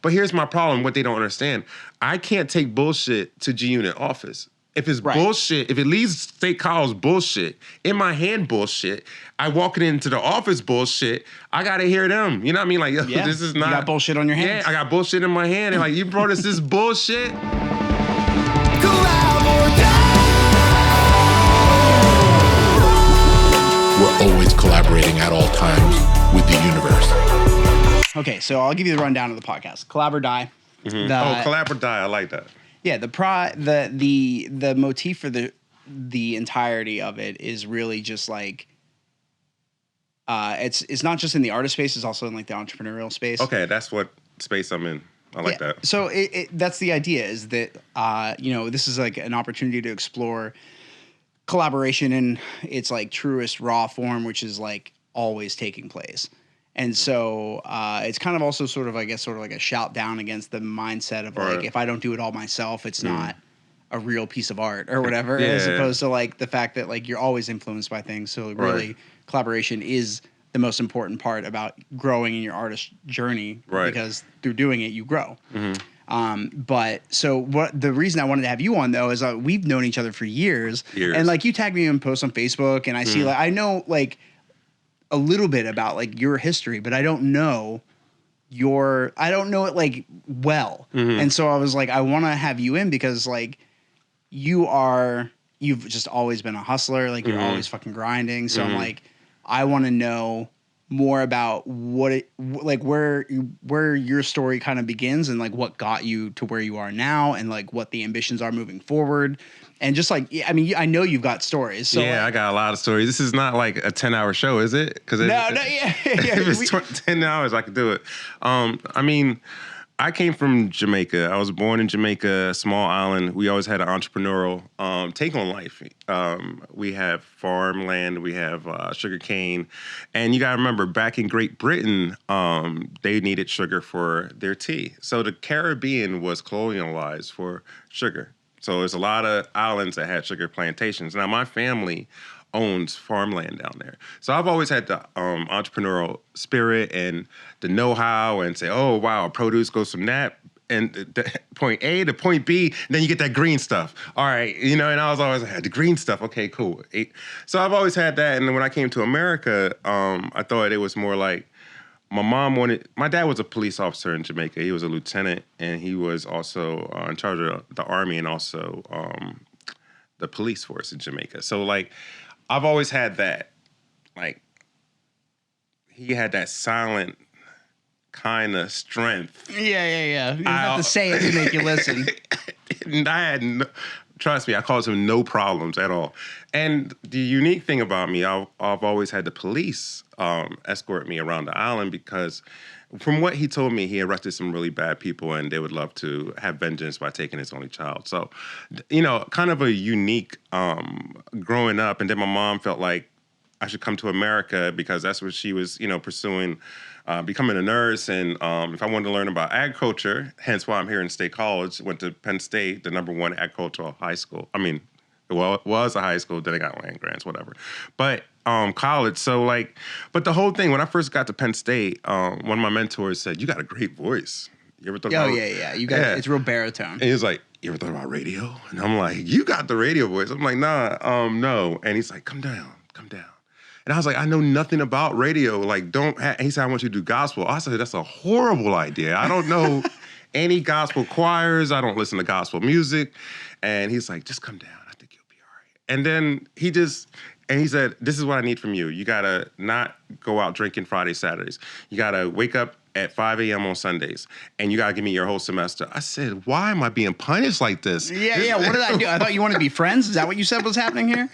But here's my problem, what they don't understand. I can't take bullshit to G-Unit office. If it's bullshit, if it leaves State College bullshit, in my hand bullshit, I walking into the office bullshit, I gotta hear them. You know what I mean? Like, yo, this is not... You got bullshit on your hands. Yeah, I got bullshit in my hand. And like, you brought us this bullshit. We're always collaborating at all times with the universe. Okay, so I'll give you the rundown of the podcast. Collab or die. Mm-hmm. Collab or die. I like that. Yeah, the motif for the entirety of it is really just like it's not just in the artist space, it's also in like the entrepreneurial space. Okay, that's what space I'm in. I like that. So that's the idea, is that this is like an opportunity to explore collaboration in its like truest raw form, which is like always taking place. And so it's kind of also sort of like a shout down against the mindset of like, if I don't do it all myself, it's not a real piece of art or whatever, as opposed to like the fact that like you're always influenced by things. So really collaboration is the most important part about growing in your artist journey, because through doing it, you grow. But so the reason I wanted to have you on though is we've known each other for years. And like you tagged me in posts on Facebook, and I see like, I know like a little bit about like your history, but I don't know it like well. And so I was like, I want to have you in because like you've just always been a hustler. Like you're always fucking grinding. So I'm like, I want to know more about where your story kind of begins and like what got you to where you are now and like what the ambitions are moving forward. And just like, I mean, I know you've got stories. So yeah, I got a lot of stories. This is not like a 10-hour show, is it? Because if it's 10 hours, I could do it. I mean, I came from Jamaica. I was born in Jamaica, a small island. We always had an entrepreneurial take on life. We have farmland, we have sugar cane. And you got to remember, back in Great Britain, they needed sugar for their tea. So the Caribbean was colonialized for sugar. So there's a lot of islands that had sugar plantations. Now, my family owns farmland down there. So I've always had the entrepreneurial spirit and the know-how and say, oh, wow, produce goes from that and point A to point B, and then you get that green stuff. All right, and I was always had the green stuff. Okay, cool. So I've always had that. And then when I came to America, I thought it was more like, my dad was a police officer in Jamaica. He was a lieutenant, and he was also in charge of the army and also the police force in Jamaica. So, like, I've always had that, like, he had that silent kind of strength. Yeah. You have to say it to make you listen. Trust me, I caused him no problems at all. And the unique thing about me, I've always had the police escort me around the island because from what he told me, he arrested some really bad people and they would love to have vengeance by taking his only child. So, kind of a unique growing up. And then my mom felt like I should come to America because that's what she was, pursuing, becoming a nurse. And if I wanted to learn about agriculture, hence why I'm here in State College, went to Penn State, the #1 agricultural high school. I mean, it was a high school, then I got land grants, whatever. But college, so like, but the whole thing, when I first got to Penn State, one of my mentors said, you got a great voice. You ever thought about You got it's real baritone. And he was like, you ever thought about radio? And I'm like, you got the radio voice. I'm like, nah, no. And he's like, come down. And I was like, I know nothing about radio. Like, he said, I want you to do gospel. I said, that's a horrible idea. I don't know any gospel choirs. I don't listen to gospel music. And he's like, just come down. I think you'll be all right. And then he said, this is what I need from you. You got to not go out drinking Fridays, Saturdays. You got to wake up at 5 a.m. on Sundays, and you got to give me your whole semester. I said, why am I being punished like this? Yeah. What did I do? I thought you wanted to be friends. Is that what you said was happening here?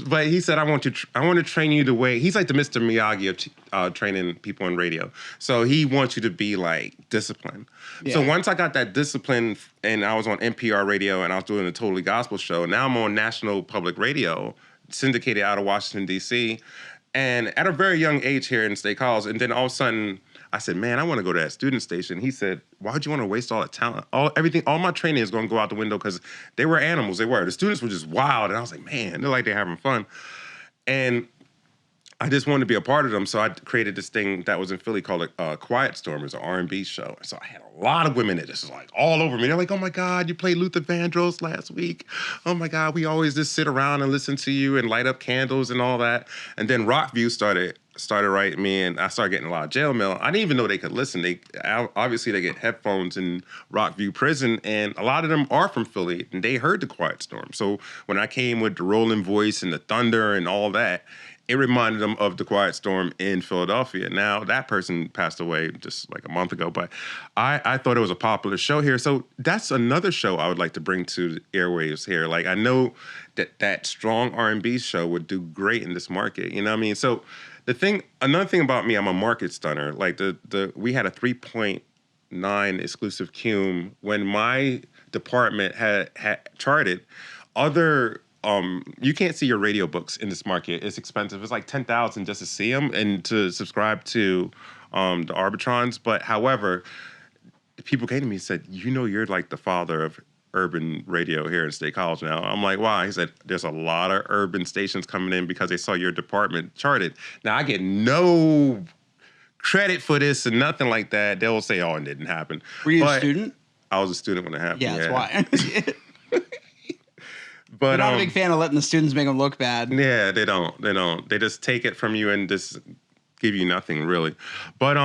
But he said, I want to train you the way, he's like the Mr. Miyagi of training people in radio. So he wants you to be like disciplined. Yeah. So once I got that discipline and I was on NPR radio and I was doing a totally gospel show, now I'm on national public radio, syndicated out of Washington, D.C., and at a very young age here in State College. And then all of a sudden, I said, man, I want to go to that student station. He said, why would you want to waste all that talent? All my training is going to go out the window because they were animals. They were. The students were just wild. And I was like, man, they're like they're having fun. And I just wanted to be a part of them, so I created this thing that was in Philly called Quiet Storm. It was an R&B show. So I had a lot of women that just like all over me. They're like, oh my God, you played Luther Vandross last week. Oh my God, we always just sit around and listen to you and light up candles and all that. And then Rockview started writing me, and I started getting a lot of jail mail. I didn't even know they could listen. They get headphones in Rockview Prison, and a lot of them are from Philly, and they heard the Quiet Storm. So when I came with the rolling voice and the thunder and all that, it reminded them of the Quiet Storm in Philadelphia. Now, that person passed away just like a month ago, but I thought it was a popular show here. So that's another show I would like to bring to the airwaves here. Like, I know that strong R&B show would do great in this market. You know what I mean? So another thing about me, I'm a market stunner. Like, we had a 3.9 exclusive cume when my department had charted. You can't see your radio books in this market. It's expensive. It's like $10,000 just to see them and to subscribe to the Arbitrons. But however, people came to me and said, you're like the father of urban radio here in State College now. I'm like, why? He said, there's a lot of urban stations coming in because they saw your department charted. Now, I get no credit for this and nothing like that. They'll say, oh, it didn't happen. Were you a student? I was a student when it happened. Yeah, that's why. But I'm not a big fan of letting the students make them look bad. Yeah, they don't. They just take it from you and just give you nothing, really. But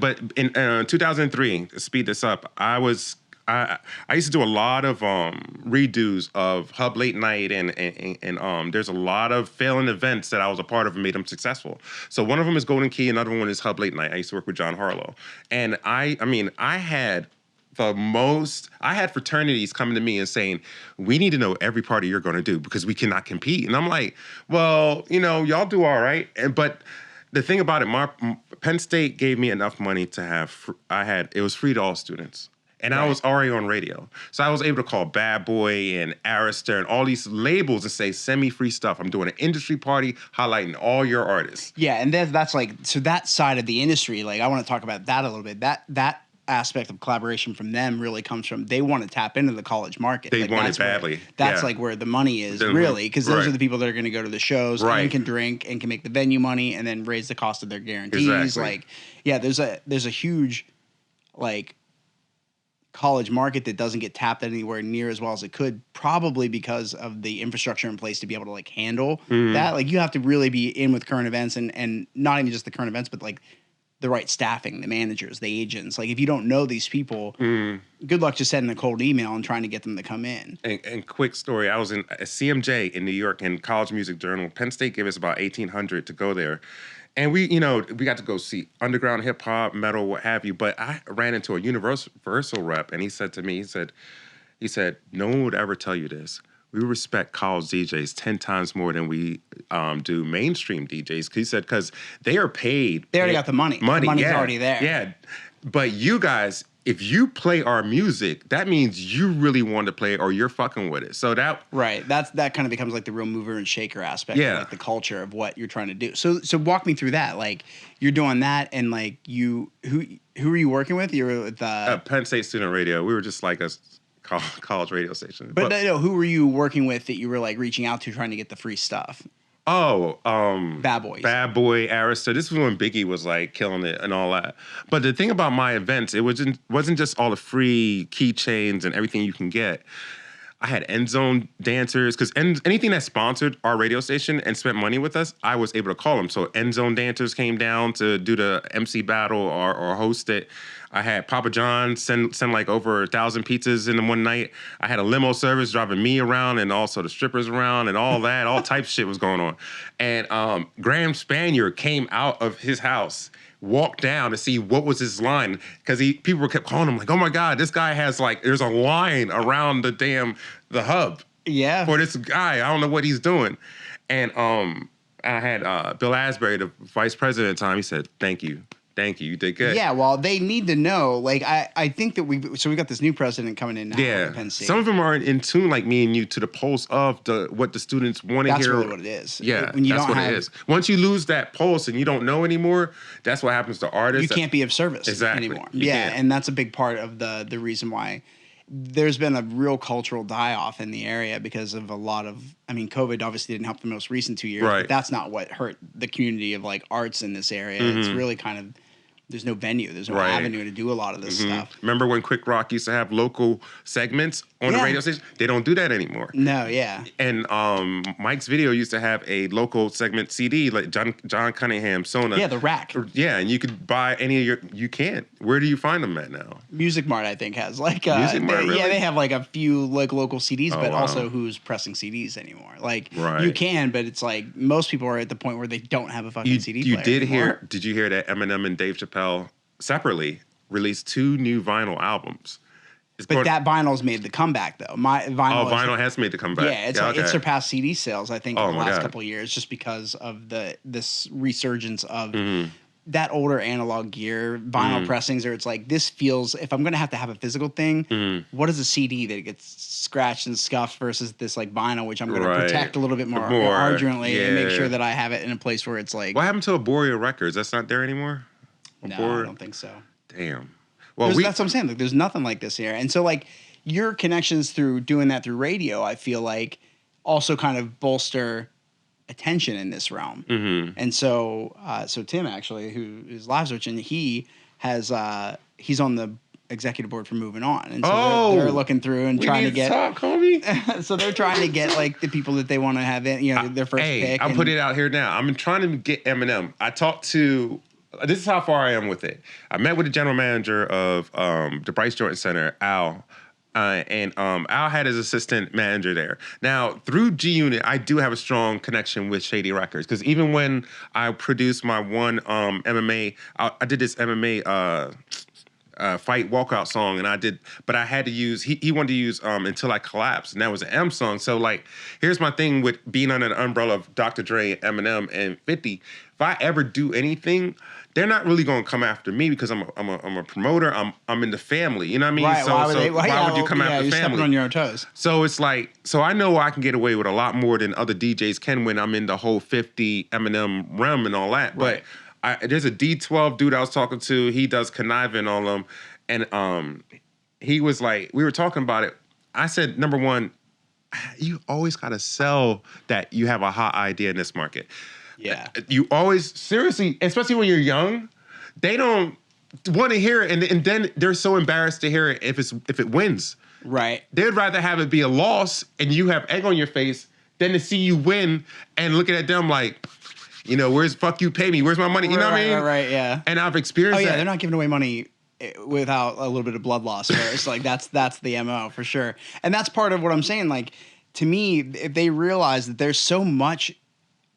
but in 2003, to speed this up, I used to do a lot of redos of Hub Late Night and there's a lot of failing events that I was a part of and made them successful. So one of them is Golden Key, another one is Hub Late Night. I used to work with John Harlow. And I had fraternities coming to me and saying, we need to know every party you're going to do because we cannot compete. And I'm like, well, y'all do all right. But the thing about it, Penn State gave me enough money to have, it was free to all students. And right. I was already on radio. So I was able to call Bad Boy and Arista and all these labels and say, send me free stuff. I'm doing an industry party highlighting all your artists. Yeah, and that's like, so that side of the industry, like I want to talk about that a little bit. That aspect of collaboration from them really comes from they want to tap into the college market. They want it badly. That's like where the money is, really, because those are the people that are going to go to the shows and can drink and can make the venue money and then raise the cost of their guarantees. Exactly. Like, yeah, there's a huge like college market that doesn't get tapped anywhere near as well as it could, probably because of the infrastructure in place to be able to like handle that. Like, you have to really be in with current events and not even just the current events, but like the right staffing, the managers, the agents. Like, if you don't know these people, good luck just sending a cold email and trying to get them to come in. And quick story, I was in a CMJ in New York and College Music Journal. Penn State gave us about $1,800 to go there. And we got to go see underground hip hop, metal, what have you. But I ran into a Universal rep, and he said to me, he said, no one would ever tell you this. We respect college DJs 10 times more than we do mainstream DJs. He said, because they are paid. They already got the money. The money's already there. Yeah. But you guys, if you play our music, that means you really want to play it or you're fucking with it. So that... Right. That kind of becomes like the real mover and shaker aspect of like the culture of what you're trying to do. So walk me through that. Like, you're doing that and like who are you working with? You're with... Penn State Student Radio. We were just like a college radio station. But no, who were you working with that you were like reaching out to trying to get the free stuff? Oh, Bad Boys. Bad Boy, Arista. This was when Biggie was like killing it and all that. But the thing about my events, it wasn't just all the free keychains and everything you can get. I had end zone dancers because anything that sponsored our radio station and spent money with us, I was able to call them. So end zone dancers came down to do the MC battle or host it. I had Papa John send like over 1,000 pizzas in one night. I had a limo service driving me around and also the strippers around and all that. All types of shit was going on. And Graham Spaniard came out of his house, walked down to see what was his line, because people kept calling him like, oh my God, this guy has like, there's a line around the hub. Yeah. For this guy. I don't know what he's doing. And I had Bill Asbury, the vice president at the time. He said, thank you. Thank you. You did good. Yeah, well, they need to know. Like, I think that we got this new president coming in now. Yeah. At Penn State. Some of them are in tune, like me and you, to the pulse of what the students want to hear. That's really what it is. Yeah, that's what it is. Once you lose that pulse and you don't know anymore, that's what happens to artists. You can't be of service anymore. Yeah, and that's a big part of the reason why there's been a real cultural die-off in the area because of a lot of, I mean, COVID obviously didn't help the most recent 2 years, but that's not what hurt the community of like arts in this area. It's really kind of, there's no venue, there's no avenue to do a lot of this stuff. Remember when Quick Rock used to have local segments on the radio station? They don't do that anymore. No, yeah. And Mike's Video used to have a local segment CD, like John Cunningham, Sona. Yeah, the Rack. Yeah, and you could buy any of your, you can't. Where do you find them at now? Music Mart, I think, has like, Music Mart, really? Yeah, they have like a few like local CDs, but also who's pressing CDs anymore? Like, you can, but it's like most people are at the point where they don't have a fucking CD player anymore. Did you hear that Eminem and Dave Chappelle separately released 2 new vinyl albums? But that vinyl's made the comeback, though. Vinyl has made the comeback. Yeah, it surpassed CD sales, I think, in the last couple of years, just because of this resurgence of that older analog gear, vinyl pressings, or it's like, this feels, if I'm going to have a physical thing, what is a CD that gets scratched and scuffed versus this like vinyl, which I'm going to protect a little bit more ardently and make sure that I have it in a place where it's like... What happened to Arboria Records? That's not there anymore? No, I don't think so. Damn. Well, that's what I'm saying. Like, there's nothing like this here. And so, like, your connections through doing that through radio, I feel like, also kind of bolster attention in this realm. And so, so Tim, actually, who is Live Switch, and he has, he's on the executive board for Moving On. And so they're looking through and trying to get... talk, homie. So they're trying to get, like, the people that they want to have in, you know, their first pick. I'll put it out here now. I'm trying to get Eminem. I talked to... This is how far I am with it. I met with the general manager of the Bryce Jordan Center, Al, and Al had his assistant manager there. Now, through G Unit, I do have a strong connection with Shady Records, because even when I produced my one MMA, I did this MMA fight walkout song, and but I had to use, he wanted to use Until I Collapse, and that was an M song. So, like, here's my thing with being under the umbrella of Dr. Dre, Eminem, and 50. If I ever do anything, they're not really going to come after me because I'm a promoter. I'm in the family. You know what I mean? Right. Why would you come after you're family? Stepping on your own toes. So it's like, so I know I can get away with a lot more than other DJs can when I'm in the whole 50 Eminem realm and all that. Right. But there's a D12 dude I was talking to. He does conniving on them, and he was like, we were talking about it. I said, number one, you always got to sell that you have a hot idea in this market. Yeah. You always, seriously, especially when you're young, they don't want to hear it, and then they're so embarrassed to hear it if it wins. Right. They'd rather have it be a loss and you have egg on your face than to see you win and looking at them like, you know, where's fuck you, pay me, where's my money? You know what I mean? Right, yeah. And I've experienced that. They're not giving away money without a little bit of blood loss first. Like, that's the MO for sure. And that's part of what I'm saying. Like, to me, if they realize that there's so much,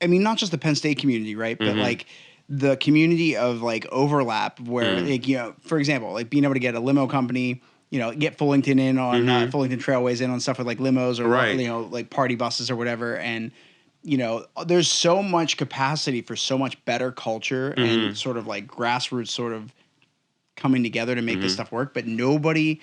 I mean, not just the Penn State community, right? But like the community of like overlap where, like, you know, for example, like being able to get a limo company, you know, get Fullington in on Fullington Trailways in on stuff with like limos or, you know, like party buses or whatever. And, you know, there's so much capacity for so much better culture and sort of like grassroots sort of coming together to make this stuff work. But nobody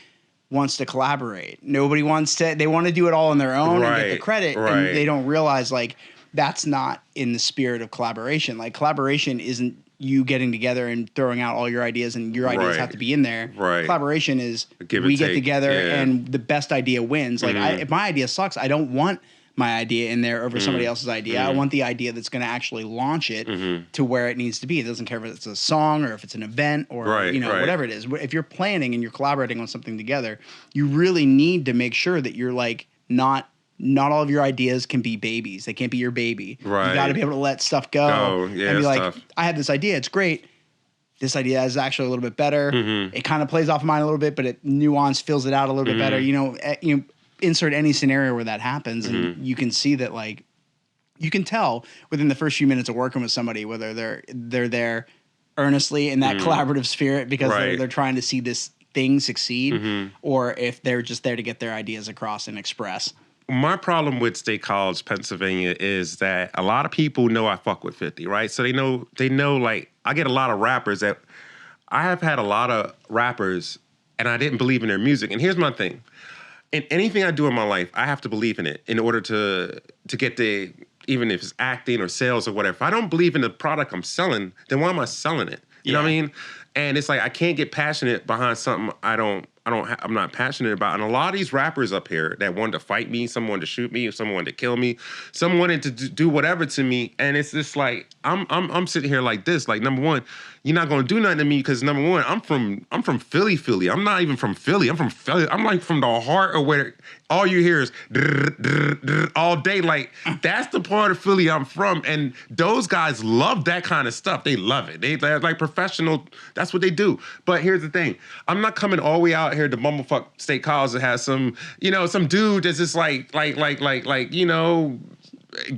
wants to collaborate. Nobody wants to, they want to do it all on their own and get the credit. And they don't realize like, that's not in the spirit of collaboration. Like, collaboration isn't you getting together and throwing out all your ideas and your ideas have to be in there. Right. Collaboration is we get together and the best idea wins. Like, if my idea sucks, I don't want my idea in there over somebody else's idea. I want the idea that's going to actually launch it to where it needs to be. It doesn't care if it's a song or if it's an event or you know whatever it is. If you're planning and you're collaborating on something together, you really need to make sure that you're like not all of your ideas can be babies. They can't be your baby. Right. You got to be able to let stuff go and be like, tough. I had this idea. It's great. This idea is actually a little bit better. It kind of plays off of mine a little bit, but it nuance fills it out a little bit better. You know, insert any scenario where that happens, and you can see that, like, you can tell within the first few minutes of working with somebody whether they're there earnestly in that collaborative spirit because they're trying to see this thing succeed, or if they're just there to get their ideas across and express. My problem with State College, Pennsylvania, is that a lot of people know I fuck with 50, right? So they know, like, I get a lot of rappers that, I have had a lot of rappers and I didn't believe in their music. And here's my thing. In anything I do in my life, I have to believe in it in order to get the, even if it's acting or sales or whatever. If I don't believe in the product I'm selling, then why am I selling it? You know what I mean? And it's like I can't get passionate behind something I'm not passionate about. And a lot of these rappers up here that wanted to fight me, some wanted to shoot me, some wanted to kill me, some wanted to do whatever to me. And it's just like I'm sitting here like this. Like, number one, you're not gonna do nothing to me because number one, I'm from Philly. I'm not even from Philly. I'm from Philly. I'm like from the heart of where all you hear is all day. Like, that's the part of Philly I'm from. And those guys love that kind of stuff. They love it. They're like professional. That's what they do. But here's the thing. I'm not coming all the way out here to bumblefuck State College that has some dude that's just like,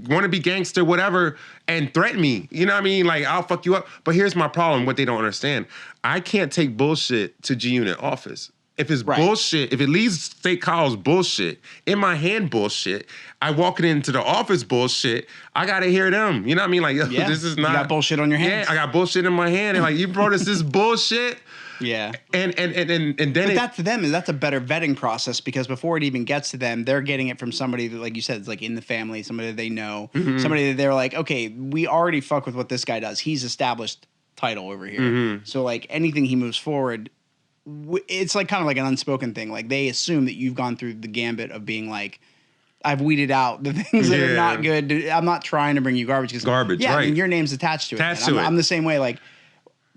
want to be gangster, whatever, and threaten me. You know what I mean? Like, I'll fuck you up. But here's my problem, what they don't understand. I can't take bullshit to G-Unit office. If it's bullshit, if it leaves State College bullshit, in my hand bullshit, I walk it into the office bullshit, I gotta hear them. You know what I mean? Like, this is not... You got bullshit on your hands. Yeah, I got bullshit in my hand. And like, you brought us this bullshit. Yeah. And then but that to them, that's a better vetting process because before it even gets to them, they're getting it from somebody that, like you said, is like in the family, somebody that they know, somebody that they're like, okay, we already fuck with what this guy does. He's established title over here. So like anything he moves forward, it's like kind of like an unspoken thing. Like they assume that you've gone through the gambit of being like, I've weeded out the things that are not good. I'm not trying to bring you garbage. Garbage, yeah, right. I mean, your name's attached to it. I'm the same way, like,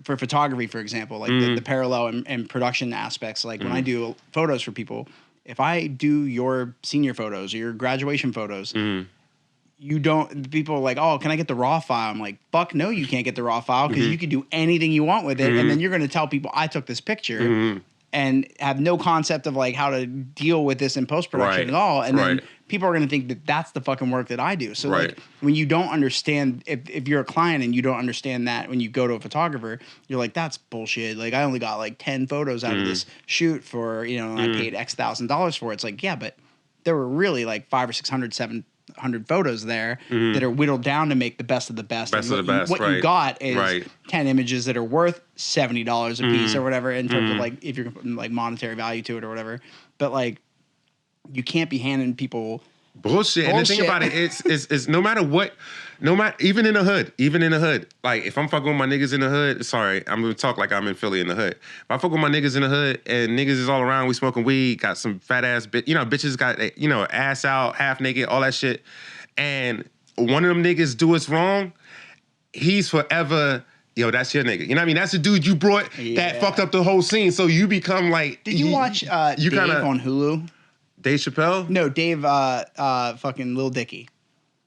for photography, for example, like the parallel and production aspects. Like when I do photos for people, if I do your senior photos or your graduation photos, people are like, oh, can I get the raw file? I'm like, fuck no, you can't get the raw file because you can do anything you want with it. And then you're going to tell people I took this picture and have no concept of like how to deal with this in post-production at all. And then people are going to think that that's the fucking work that I do. So like when you don't understand, if you're a client and you don't understand that when you go to a photographer, you're like, that's bullshit. Like I only got like 10 photos out of this shoot for, and I paid X $1,000 for it. It's like, yeah, but there were really like 500 or 600, 700 photos there that are whittled down to make the best of the best. What you got is 10 images that are worth $70 a piece or whatever in terms of like, if you're putting like monetary value to it or whatever. But like, you can't be handing people bullshit. And the thing about it is no matter what, even in the hood, like if I'm fucking with my niggas in the hood, sorry, I'm gonna talk like I'm in Philly in the hood. If I fuck with my niggas in the hood and niggas is all around, we smoking weed, got some fat ass bitches got, ass out, half naked, all that shit. And one of them niggas do us wrong, he's forever, that's your nigga. You know what I mean? That's the dude you brought that fucked up the whole scene. So you become like... Did you watch Dave on Hulu? Dave Chappelle? No, Dave fucking Lil Dicky.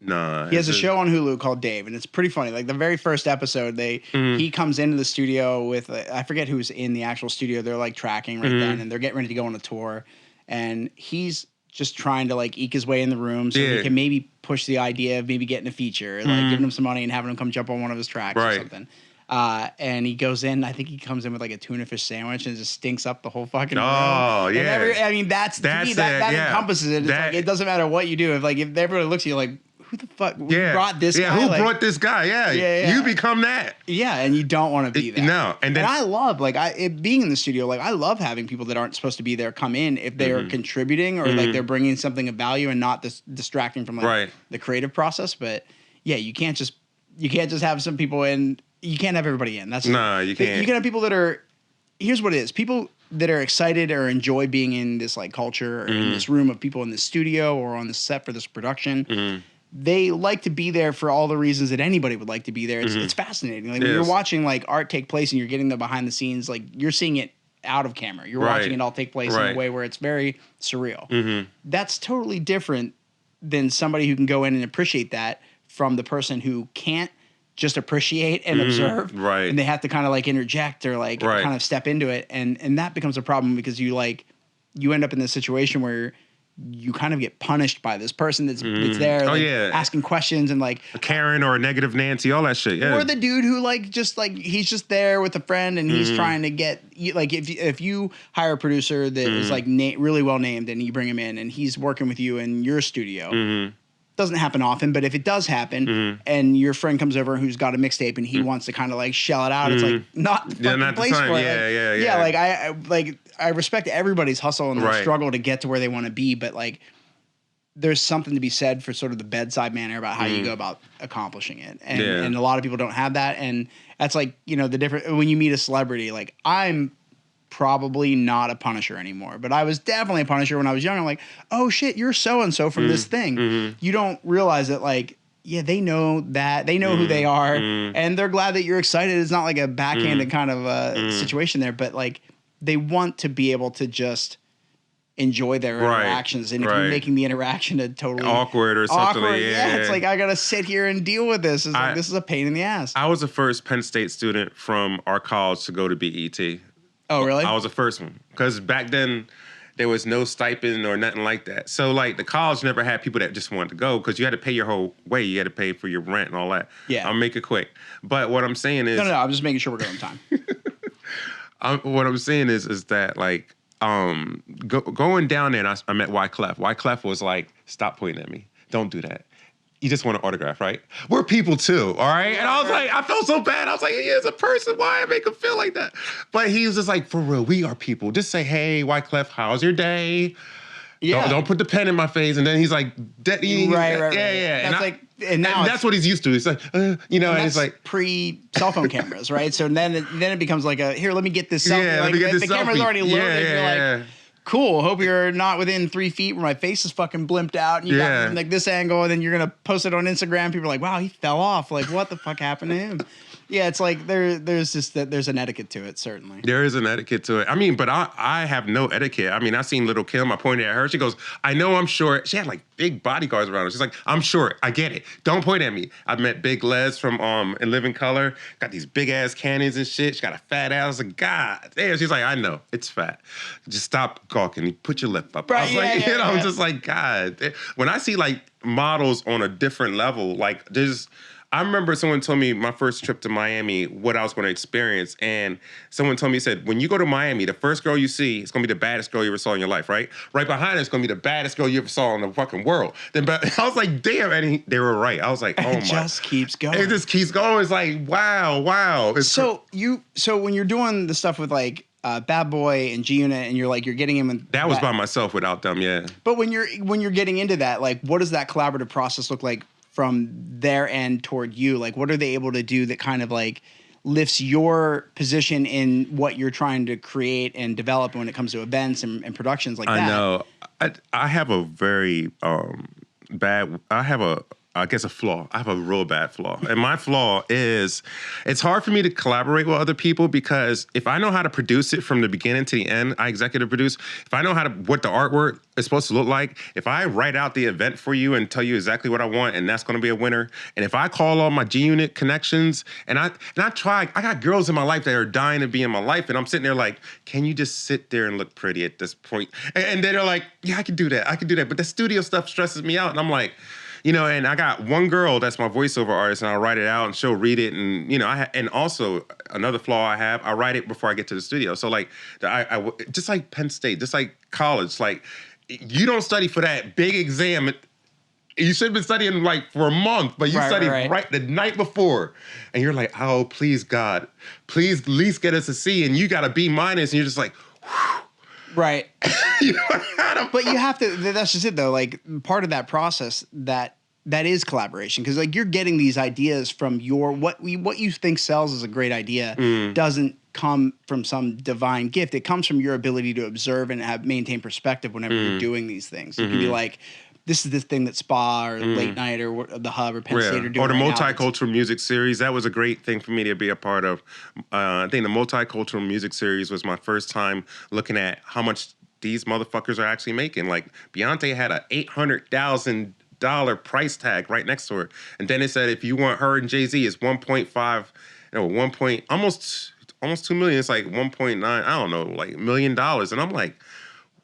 Nah. He has a show on Hulu called Dave, and it's pretty funny. Like the very first episode, he comes into the studio with, I forget who's in the actual studio. They're like tracking right then, and they're getting ready to go on a tour. And he's just trying to like eke his way in the room so he can maybe push the idea of maybe getting a feature, like giving him some money and having him come jump on one of his tracks or something. And he goes in, I think he comes in with like a tuna fish sandwich and it just stinks up the whole fucking room. Oh, yeah. I mean, that's to me, that encompasses it. It's like, it doesn't matter what you do. If everybody looks at you like, who the fuck who brought this guy? Yeah, who brought this guy? Yeah. You become that. Yeah, and you don't want to be that. No. And I love, being in the studio, like, I love having people that aren't supposed to be there come in if they are contributing or like they're bringing something of value and not distracting from like the creative process. But yeah, you can't just have some people in. You can't have everybody in. You can't. You can have people that are. Here's what it is: people that are excited or enjoy being in this like culture or in this room of people in the studio or on the set for this production. They like to be there for all the reasons that anybody would like to be there. It's fascinating. Like when you're watching like art take place and you're getting the behind the scenes, like you're seeing it out of camera. You're watching it all take place in a way where it's very surreal. That's totally different than somebody who can go in and appreciate that from the person who can't just appreciate and observe. And they have to kind of like interject or like kind of step into it. And that becomes a problem because you end up in this situation where you kind of get punished by this person that's there asking questions and like a Karen or a negative Nancy, all that shit. Yeah. Or the dude who he's just there with a friend and he's trying to get like if you hire a producer that is like really well named and you bring him in and he's working with you in your studio. Doesn't happen often, but if it does happen and your friend comes over who's got a mixtape and he wants to kind of like shell it out, it's like not the fucking place for it. Yeah, like I respect everybody's hustle and their struggle to get to where they want to be, but like there's something to be said for sort of the bedside manner about how you go about accomplishing it. And a lot of people don't have that. And that's like, you know, the different, when you meet a celebrity, like I'm probably not a Punisher anymore, but I was definitely a Punisher when I was young. I'm like, oh shit, you're so-and-so from this thing. You don't realize that, like, yeah, they know that. They know who they are, and they're glad that you're excited. It's not like a backhanded kind of situation there, but like they want to be able to just enjoy their interactions. And if you're making the interaction a totally awkward or something, it's like I gotta sit here and deal with this. This is a pain in the ass. I was the first Penn State student from our college to go to BET. Oh, really? I was the first one because back then there was no stipend or nothing like that. So like the college never had people that just wanted to go because you had to pay your whole way. You had to pay for your rent and all that. Yeah. I'll make it quick. But what I'm saying is... No, I'm just making sure we're going on time. What I'm saying is that like going down there and I met Wyclef. Wyclef was like, stop pointing at me. Don't do that. You just want an autograph, right? We're people too, all right? And I was like, I felt so bad. I was like, he is a person. Why I make him feel like that? But he was just like, for real, we are people. Just say, hey, Wyclef, how's your day? Yeah. Don't put the pen in my face. And then he's like, right. Yeah. And that's what he's used to. It's like, you know, and it's like pre-cell phone cameras, right? So then it becomes like here, let me get this selfie. Yeah, like, the camera's already loaded. You're like, cool. Hope you're not within 3 feet where my face is fucking blimped out. And you got like this angle, and then you're gonna post it on Instagram. People are like, wow, he fell off. Like, what the fuck happened to him? Yeah, it's like there's an etiquette to it, certainly. There is an etiquette to it. I mean, but I have no etiquette. I mean, I seen Little Kim. I pointed at her. She goes, I know I'm short. She had like big bodyguards around her. She's like, I'm short. I get it. Don't point at me. I met Big Les from In Living Color. Got these big ass canyons and shit. She got a fat ass. I was like, God damn. She's like, I know. It's fat. Just stop gawking. Put your lip up. I was like, I'm just like, God. When I see like models on a different level, like I remember someone told me my first trip to Miami, what I was going to experience. And someone told me, said, when you go to Miami, the first girl you see is going to be the baddest girl you ever saw in your life, right? Right behind her is going to be the baddest girl you ever saw in the fucking world. Then I was like, damn. And they were right. I was like, oh my. It just keeps going. It just keeps going. It's like, wow. So when you're doing the stuff with like Bad Boy and G-Unit and you're getting him in that was by myself without them, yeah. But when you're getting into that, like, what does that collaborative process look like from their end toward you? Like, what are they able to do that kind of like lifts your position in what you're trying to create and develop when it comes to events and productions like that? I know. I have a very I guess a flaw. I have a real bad flaw. And my flaw is it's hard for me to collaborate with other people because if I know how to produce it from the beginning to the end, I executive produce. If I know what the artwork is supposed to look like, if I write out the event for you and tell you exactly what I want and that's going to be a winner, and if I call all my G-Unit connections and I got girls in my life that are dying to be in my life and I'm sitting there like, can you just sit there and look pretty at this point? And they're like, yeah, I can do that. But the studio stuff stresses me out. And I'm like, you know, and I got one girl that's my voiceover artist, and I'll write it out, and she'll read it, and you know, and also another flaw I have, I write it before I get to the studio. So like, I just like Penn State, just like college, like you don't study for that big exam. You should have been studying like for a month, but you studied right the night before, and you're like, oh, please God, please at least get us a C, and you got a B minus, and you're just like, whew. Right. But you have to, that's just it though. Like part of that process that is collaboration. Cause like you're getting these ideas from what you think sells as a great idea doesn't come from some divine gift. It comes from your ability to observe and maintain perspective whenever you're doing these things. You can be like, this is the thing that Spa or Late Night or the Hub or Penn State are doing. Or the Multicultural Music Series. That was a great thing for me to be a part of. I think the Multicultural Music Series was my first time looking at how much these motherfuckers are actually making. Like Beyonce had a $800,000 price tag right next to her. And then it said if you want her and Jay-Z, it's almost 2 million. It's like 1.9, I don't know, like $1 million. And I'm like,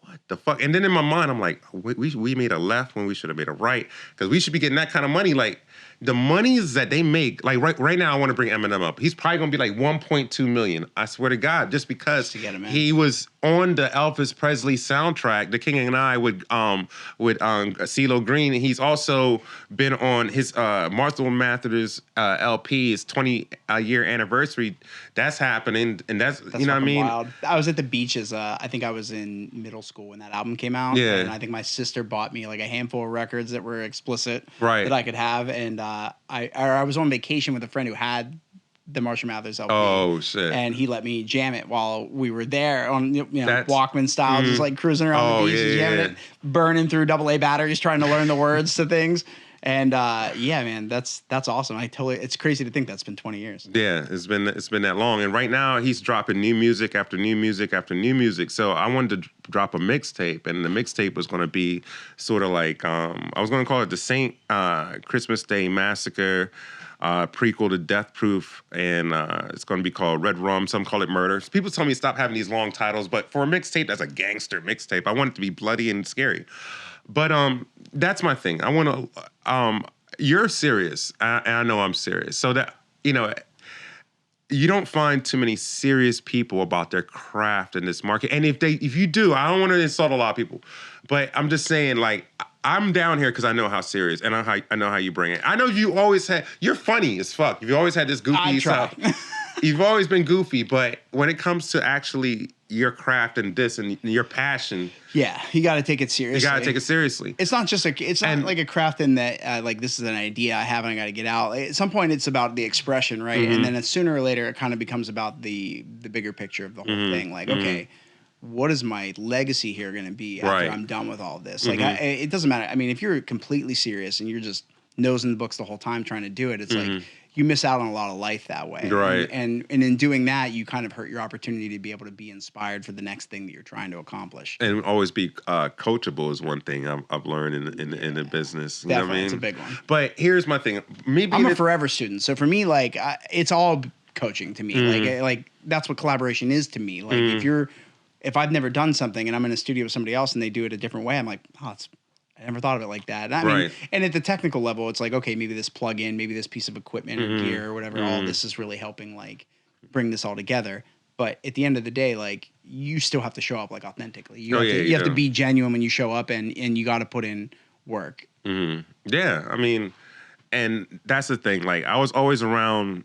what the fuck? And then in my mind, I'm like, we made a left when we should have made a right because we should be getting that kind of money. Like, the monies that they make, like right now, I want to bring Eminem up. He's probably gonna be like 1.2 million. I swear to God, just because to get him in. He was on the Elvis Presley soundtrack, The King and I, with CeeLo Green. And he's also been on his Martha Mathers LP, his 20-year anniversary. That's happening, and that's you know what I mean. Wild. I was at the beaches. I think I was in middle school when that album came out. Yeah, and I think my sister bought me like a handful of records that were explicit, right, that I could have. And I was on vacation with a friend who had the Marshall Mathers LP. Oh shit! And he let me jam it while we were there on Walkman style, just like cruising around the beach, jamming it, burning through AA batteries, trying to learn the words to things. And yeah, man, that's awesome. It's crazy to think that's been 20 years. Yeah, it's been that long. And right now he's dropping new music after new music after new music. So I wanted to drop a mixtape, and the mixtape was going to be sort of like I was going to call it the Saint Christmas Day Massacre prequel to Death Proof, and it's going to be called Red Rum. Some call it Murder. People tell me stop having these long titles, but for a mixtape, that's a gangster mixtape. I want it to be bloody and scary. But that's my thing. I want to. You're serious, and I know I'm serious. So that you don't find too many serious people about their craft in this market. And if you do, I don't want to insult a lot of people, but I'm just saying, like, I'm down here because I know how serious, and I know how you bring it. I know you always had. You're funny as fuck. You've always had this goofy stuff. You've always been goofy, but when it comes to actually your craft and this and your passion, yeah, you got to take it seriously. You got to take it seriously. It's not just not like a craft in that like this is an idea I have and I got to get out. At some point, it's about the expression, right? Mm-hmm. And then sooner or later, it kind of becomes about the bigger picture of the whole thing. Like, okay, what is my legacy here going to be after I'm done with all of this? Like, it doesn't matter. I mean, if you're completely serious and you're just nosing the books the whole time trying to do it, it's like you miss out on a lot of life that way. Right. And in doing that, you kind of hurt your opportunity to be able to be inspired for the next thing that you're trying to accomplish. And always be coachable is one thing I've learned in the business. You Definitely, know what I mean? It's a big one. But here's my thing. I'm a forever student. So for me, like, it's all coaching to me. Like that's what collaboration is to me. Like if I've never done something and I'm in a studio with somebody else and they do it a different way, I'm like, I never thought of it like that. I mean, and at the technical level, it's like, okay, maybe this plug-in, maybe this piece of equipment or gear or whatever, all this is really helping like bring this all together. But at the end of the day, like you still have to show up like authentically. You have to be genuine when you show up and you got to put in work. Yeah, I mean, and that's the thing. Like I was always around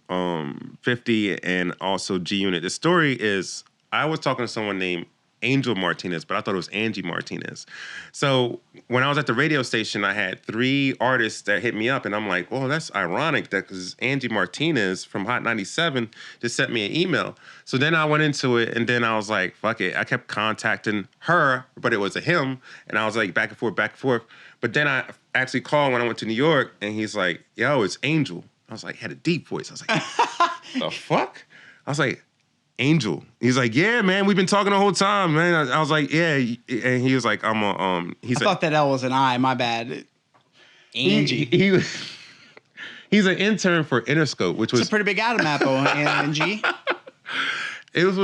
50 and also G Unit. The story is I was talking to someone named Angel Martinez, but I thought it was Angie Martinez. So when I was at the radio station, I had 3 artists that hit me up, and I'm like, well, that's ironic that because Angie Martinez from Hot 97 just sent me an email. So then I went into it, and then I was like, fuck it. I kept contacting her, but it was a him, and I was like back and forth. But then I actually called when I went to New York, and he's like, yo, it's Angel. I was like, had a deep voice. I was like, the fuck? I was like, Angel. He's like, yeah, man, we've been talking the whole time, man. I was like, yeah. And he was like, I thought that L was an I, my bad. Angie. He's an intern for Interscope, which was a pretty big Adam apple, Angie. He was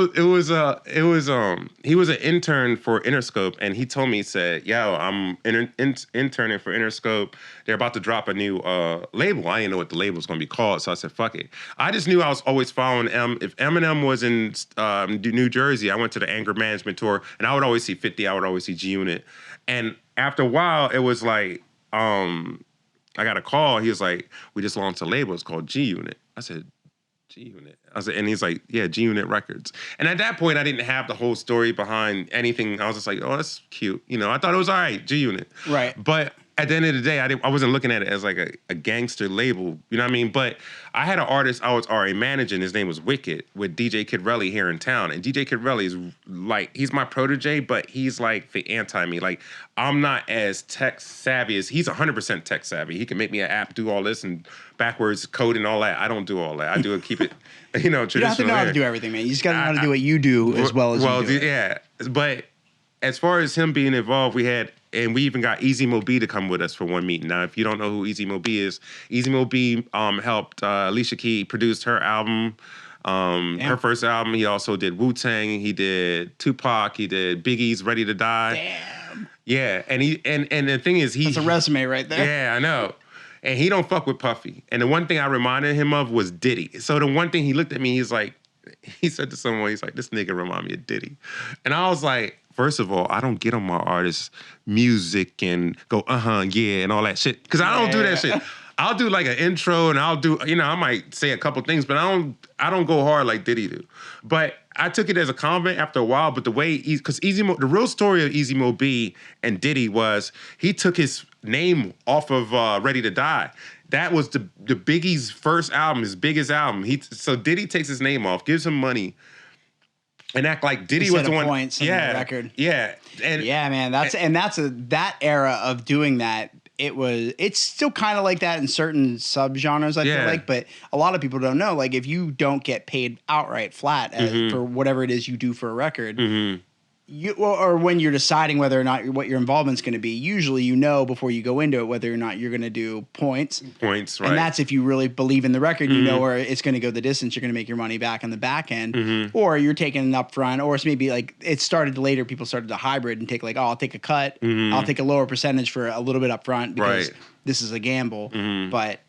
an intern for Interscope, and he told me, he said, yo, I'm interning for Interscope. They're about to drop a new label. I didn't know what the label was going to be called, so I said, fuck it. I just knew I was always following If Eminem was in New Jersey, I went to the Anger Management Tour, and I would always see 50, I would always see G Unit. And after a while, it was like, I got a call. He was like, we just launched a label. It's called G Unit. I said, G Unit. And he's like, yeah, G Unit Records. And at that point, I didn't have the whole story behind anything. I was just like, oh, that's cute. You know, I thought it was all right, G Unit. Right. But at the end of the day, I wasn't looking at it as like a gangster label. You know what I mean? But I had an artist I was already managing. His name was Wicked with DJ Kid Relly here in town. And DJ Kid Relly is like, he's my protege, but he's like the anti-me. Like, I'm not as tech savvy as he's 100% tech savvy. He can make me an app, do all this and backwards code and all that. I don't do all that. I do it, keep it, traditional. You don't have to know how to do everything, man. You just got to know how to do what you do as well as you do it. Yeah. But as far as him being involved, we even got Easy Mo B to come with us for one meeting. Now, if you don't know who Easy Mo B is, Easy Mo B helped Alicia Keys produced her album, her first album. He also did Wu-Tang. He did Tupac. He did Biggie's Ready to Die. Damn. Yeah, and the thing is, that's a resume right there. Yeah, I know. And he don't fuck with Puffy. And the one thing I reminded him of was Diddy. So the one thing he looked at me, he said to someone, he's like, this nigga remind me of Diddy. And I was like, first of all, I don't get on my artist's music and go, yeah, and all that shit. Because I don't do that shit. I'll do like an intro and I'll do, I might say a couple things, but I don't go hard like Diddy do. But I took it as a comment after a while, but the way, because the real story of Easy Mo B and Diddy was he took his name off of Ready to Die. That was the Biggie's first album, his biggest album. So Diddy takes his name off, gives him money, and act like Diddy was the one. Points on the record. Yeah, man. That era of doing that. It's still kind of like that in certain subgenres, I feel like, but a lot of people don't know. Like, if you don't get paid outright flat for whatever it is you do for a record, or when you're deciding whether or not what your involvement's going to be, usually before you go into it whether or not you're going to do points. Points, right. And that's if you really believe in the record, where it's going to go the distance, you're going to make your money back on the back end, or you're taking an upfront, or it's maybe like it started later, people started to hybrid and take like, I'll take a cut, I'll take a lower percentage for a little bit upfront because this is a gamble, but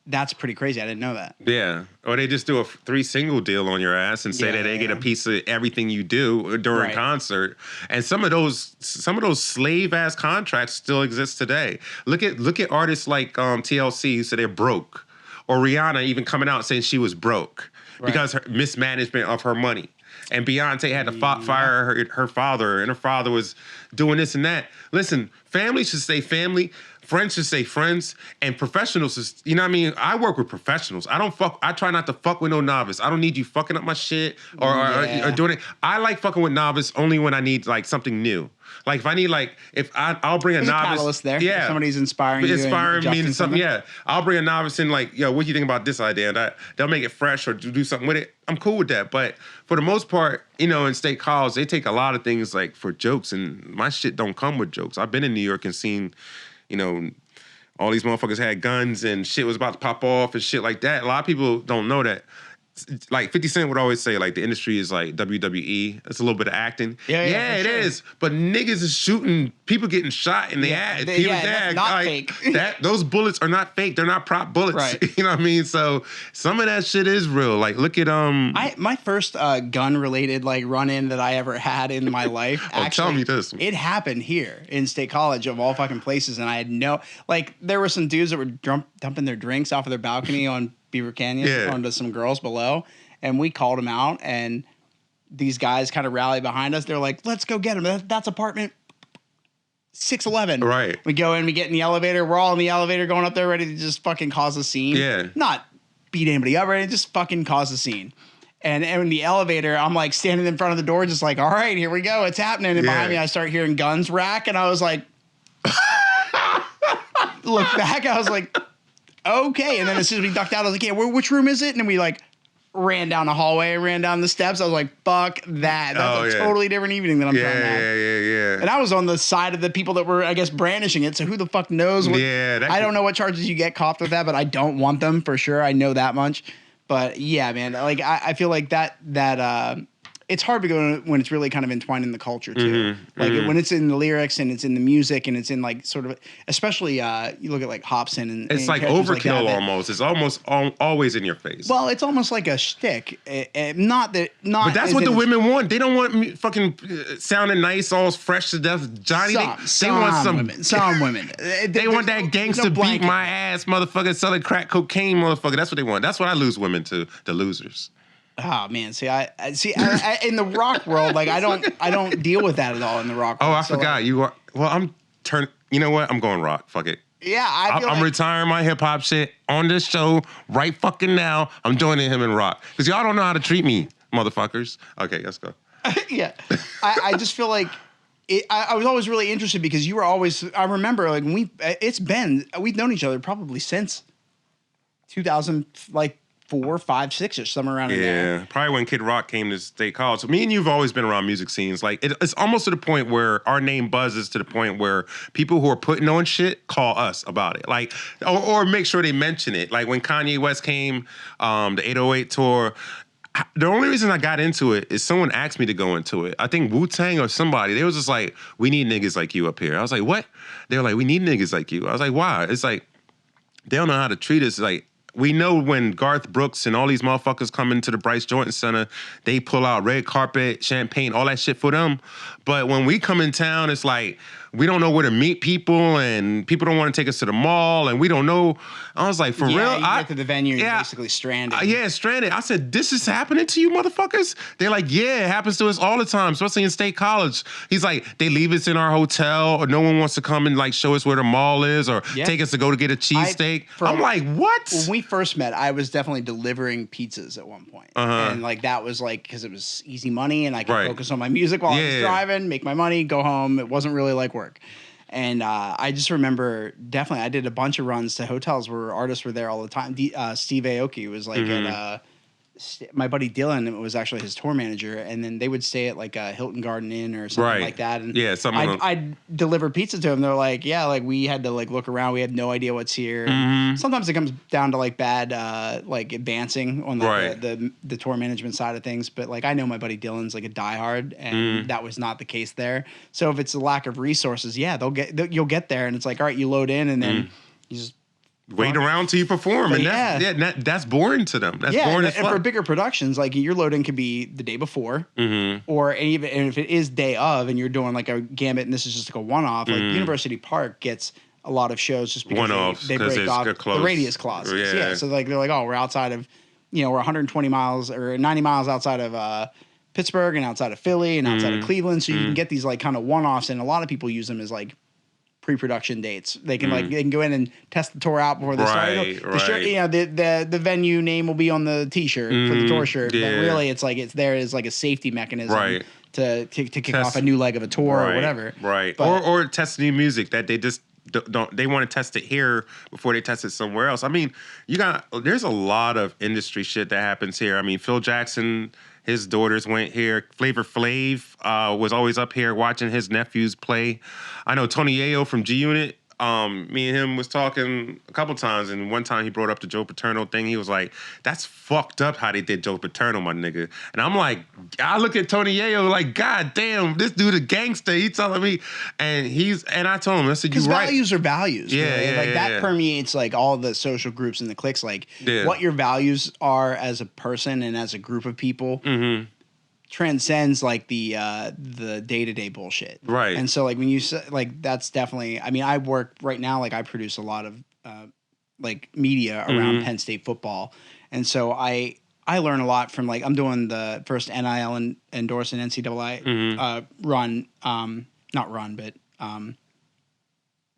that's pretty crazy. I didn't know that. Yeah. Or they just do a 3-single deal on your ass and say that they get a piece of everything you do during concert. And some of those slave ass contracts still exist today. Look at artists like TLC who say they're broke, or Rihanna even coming out saying she was broke because her mismanagement of her money. And Beyonce had to fire her father, and her father was doing this and that. Listen, family should stay family. Friends should say friends, and professionals is, you know what I mean? I work with professionals. I try not to fuck with no novice. I don't need you fucking up my shit or doing it. I like fucking with novice only when I need like something new. Like if I need I'll bring a novice. Catalyst there. Yeah. If somebody's inspiring me to something. Yeah. I'll bring a novice in like, yo, what do you think about this idea? And they'll make it fresh or do something with it. I'm cool with that. But for the most part, in State College, they take a lot of things like for jokes, and my shit don't come with jokes. I've been in New York and seen, all these motherfuckers had guns and shit was about to pop off and shit like that. A lot of people don't know that. Like 50 Cent would always say, like, the industry is like WWE. It's a little bit of acting. Yeah, it is. But niggas is shooting, people getting shot in the ass. That's not fake. Those bullets are not fake. They're not prop bullets. Right. You know what I mean? So some of that shit is real. Like, look at my first gun related like run in that I ever had in my life. Actually, tell me this. It happened here in State College of all fucking places, and I had there were some dudes that were dumping their drinks off of their balcony on Beaver Canyon onto some girls below, and we called them out, and these guys kind of rallied behind us. They're like, let's go get him. That's apartment 611. Right. We go in, we get in the elevator. We're all in the elevator going up there ready to just fucking cause a scene. Yeah. Not beat anybody up, ready to just fucking cause a scene. And in the elevator, I'm like standing in front of the door just like, all right, here we go. It's happening. And behind me, I start hearing guns rack, and I was like, look back, I was like, okay. And then as soon as we ducked out, I was like, yeah, which room is it? And then we like ran down the hallway, ran down the steps. I was like, fuck that. That's a totally different evening than I'm trying to have. Yeah. And I was on the side of the people that were, I guess, brandishing it. So who the fuck knows? I don't know what charges you get copped with that, but I don't want them for sure. I know that much. But yeah, man, like I feel like that it's hard to go when it's really kind of entwined in the culture too. When it's in the lyrics and it's in the music and it's in like sort of, especially you look at like Hobson and it's like overkill almost. It's almost always in your face. Well, it's almost like a shtick. But that's what the women want. They don't want me fucking sounding nice, all fresh to death, Johnny. They want some women. Some women. They want that gangster beat my ass, motherfucker, selling crack cocaine, motherfucker. That's what they want. That's what I lose women to, the losers. Oh man, I in the rock world, like I don't deal with that at all in the rock world. Oh, I forgot. You are. Well, I'm turning. You know what? I'm going rock. Fuck it. Yeah, I'm retiring my hip hop shit on this show right fucking now. I'm joining him in rock because y'all don't know how to treat me, motherfuckers. Okay, let's go. Yeah, I just feel like I was always really interested because you were always. I remember like we've known each other probably since 2000, like 4, 5, 6 or somewhere around in there. Yeah, probably when Kid Rock came to State College. So me and you've always been around music scenes. Like it's almost to the point where our name buzzes to the point where people who are putting on shit call us about it. Like or make sure they mention it. Like when Kanye West came, the 808 tour. The only reason I got into it is someone asked me to go into it. I think Wu-Tang or somebody. They was just like, we need niggas like you up here. I was like, what? They were like, we need niggas like you. I was like, why? It's like, they don't know how to treat us. Like, we know when Garth Brooks and all these motherfuckers come into the Bryce Jordan Center, they pull out red carpet, champagne, all that shit for them. But when we come in town, it's like, we don't know where to meet people, and people don't want to take us to the mall, and we don't know. I was like, for real? You get to the venue, you're basically stranded. Stranded. I said, this is happening to you motherfuckers? They're like, yeah, it happens to us all the time, especially in State College. He's like, they leave us in our hotel, or no one wants to come and like show us where the mall is, or take us to go to get a cheesesteak. I'm like, what? When we first met, I was definitely delivering pizzas at one point. And like that was like, because it was easy money, and I could focus on my music while I was driving, make my money, go home. It wasn't really like work. And I just remember, definitely, I did a bunch of runs to hotels where artists were there all the time. Steve Aoki was like at my buddy Dylan was actually his tour manager, and then they would stay at like a Hilton Garden Inn or something like that. And I'd deliver pizza to them. They're like, yeah, like we had to like look around. We had no idea what's here. Sometimes it comes down to like bad like advancing on like the tour management side of things. But like I know my buddy Dylan's like a diehard, and that was not the case there. So if it's a lack of resources, you'll get there, and it's like, all right, you load in, and then you just wait around till you perform, and that's boring to them. That's boring as fuck. And for bigger productions, like your load-in could be the day before, or even if it is day of, and you're doing like a gambit, and this is just like a one-off. Like University Park gets a lot of shows just because they break off the radius clauses. Yeah, so like they're like, oh, we're outside of, we're 120 miles or 90 miles outside of Pittsburgh and outside of Philly and outside of Cleveland, so you can get these like kind of one-offs, and a lot of people use them as like pre-production dates. They can they can go in and test the tour out before they start. The shirt, the venue name will be on the T-shirt for the tour shirt, but really it's like it's there as like a safety mechanism to kick off a new leg of a tour or whatever. Right. But, or test new music that they just don't. They want to test it here before they test it somewhere else. I mean, there's a lot of industry shit that happens here. I mean, Phil Jackson, his daughters went here. Flavor Flav was always up here watching his nephews play. I know Tony Yayo from G Unit. Me and him was talking a couple times, and one time he brought up the Joe Paterno thing. He was like, "That's fucked up how they did Joe Paterno, my nigga." And I'm like, I look at Tony Yayo like, God damn, this dude a gangster. He telling me, and I told him, I said, "You right." Values are values. Really. That permeates like all the social groups and the cliques. Like what your values are as a person and as a group of people. Transcends like the day-to-day bullshit. Right. And so like when you say like that's definitely, I mean, I work right now, like I produce a lot of like media around Penn State football. And so I learn a lot from like, I'm doing the first NIL endorsed and NCAA run, not run, but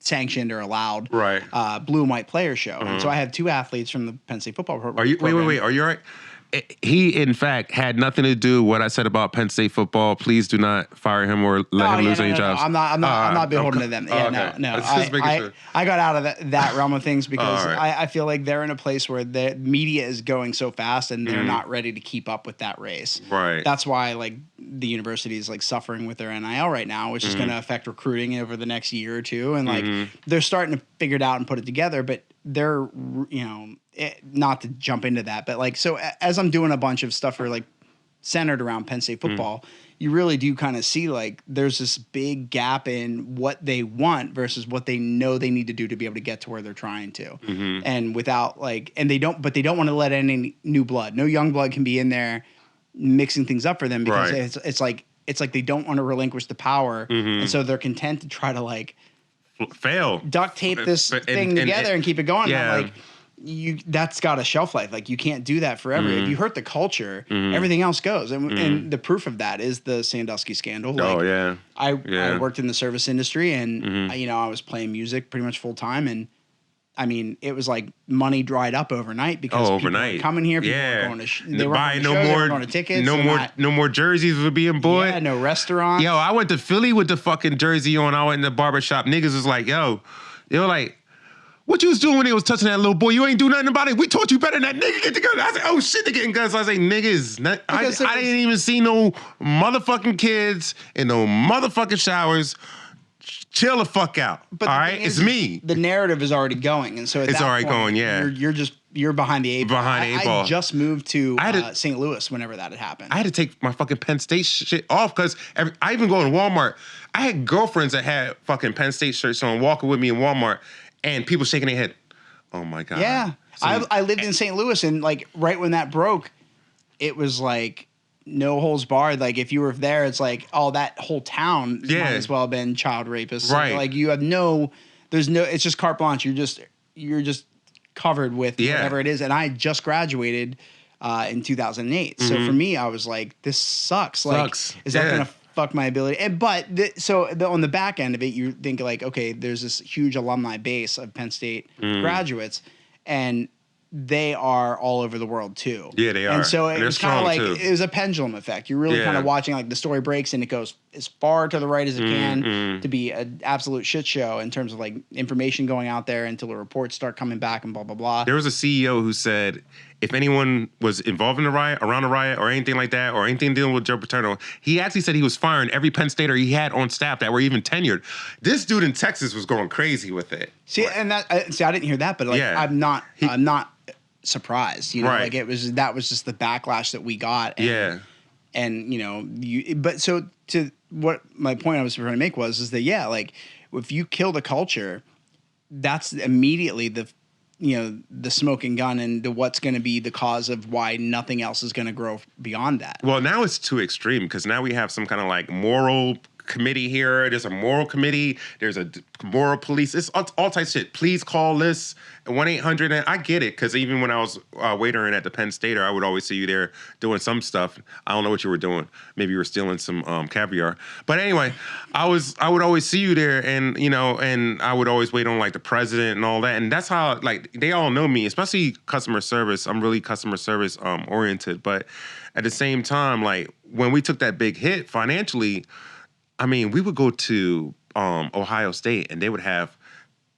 sanctioned or allowed blue and white player show. And so I have two athletes from the Penn State football program. Wait, are you all right? He, in fact, had nothing to do with what I said about Penn State football. Please do not fire him or let him lose any jobs. I'm not beholden to them. No. I got out of that realm of things because I feel like they're in a place where the media is going so fast and they're not ready to keep up with that race. Right. That's why like the university is like suffering with their NIL right now, which is going to affect recruiting over the next year or two. And like they're starting to figure it out and put it together, but they're, not to jump into that, but like, so as I'm doing a bunch of stuff for like centered around Penn State football, you really do kind of see like there's this big gap in what they want versus what they know they need to do to be able to get to where they're trying to. And without like, they don't want to let any new blood. No young blood can be in there mixing things up for them because it's like they don't want to relinquish the power. And so they're content to try to like duct tape this thing together and keep it going. Yeah. Like, that's got a shelf life. Like you can't do that forever. If you hurt the culture, everything else goes. And the proof of that is the Sandusky scandal. Like, I worked in the service industry and I was playing music pretty much full time. And I mean, it was like money dried up overnight because people were coming here. People were going to they were buying no more going to tickets. No more jerseys were being bought. Yeah, no restaurants. Yo, I went to Philly with the fucking jersey on. I went in the barbershop. Niggas was like, yo, they were like, what you was doing when they was touching that little boy? You ain't do nothing about it. We taught you better than that nigga get the gun. I said, oh shit, they getting guns. So I say, niggas. I didn't even see no motherfucking kids in no motherfucking showers. Chill the fuck out. But all right, it's me. The narrative is already going, and so at it's that already point, going. Yeah, you're behind the eight ball. I just moved to St. Louis whenever that had happened. I had to take my fucking Penn State shit off because I even go to Walmart. I had girlfriends that had fucking Penn State shirts on, walking with me in Walmart, and people shaking their head. Oh my God. Yeah. So I lived in St. Louis, and like right when that broke, it was like no holds barred. Like if you were there, it's like, oh, that whole town might as well have been child rapists. Right. So, like you have it's just carte blanche. You're just covered with whatever it is. And I just graduated in 2008. So for me, I was like, this sucks. Like, is that going to fuck my ability? And on the back end of it, you think like, okay, there's this huge alumni base of Penn State graduates, and they are all over the world too. Yeah, they are. And so it was kind of like, too. it was a pendulum effect. You're really kind of watching like the story breaks and it goes as far to the right as it can to be an absolute shit show in terms of like information going out there until the reports start coming back and blah, blah, blah. There was a CEO who said, if anyone was involved in the riot, around the riot, or anything like that, or anything dealing with Joe Paterno, he actually said he was firing every Penn Stater he had on staff that were even tenured. This dude in Texas was going crazy with it. See, and I didn't hear that, but like, I'm not surprised. You know, like that was just the backlash that we got. And, and you know, but so to what my point I was trying to make is that like if you kill the culture, that's immediately the smoking gun and what's going to be the cause of why nothing else is going to grow beyond that. Well, now it's too extreme because now we have some kind of like moral committee here. There's a moral committee. There's a moral police. It's all types of shit. Please call this 1-800. And I get it because even when I was waitering at the Penn Stater, I would always see you there doing some stuff. I don't know what you were doing. Maybe you were stealing some caviar. But anyway, I would always see you there, and and I would always wait on like the president and all that. And that's how like they all know me, especially customer service. I'm really customer service oriented. But at the same time, like when we took that big hit financially, I mean, we would go to Ohio State and they would have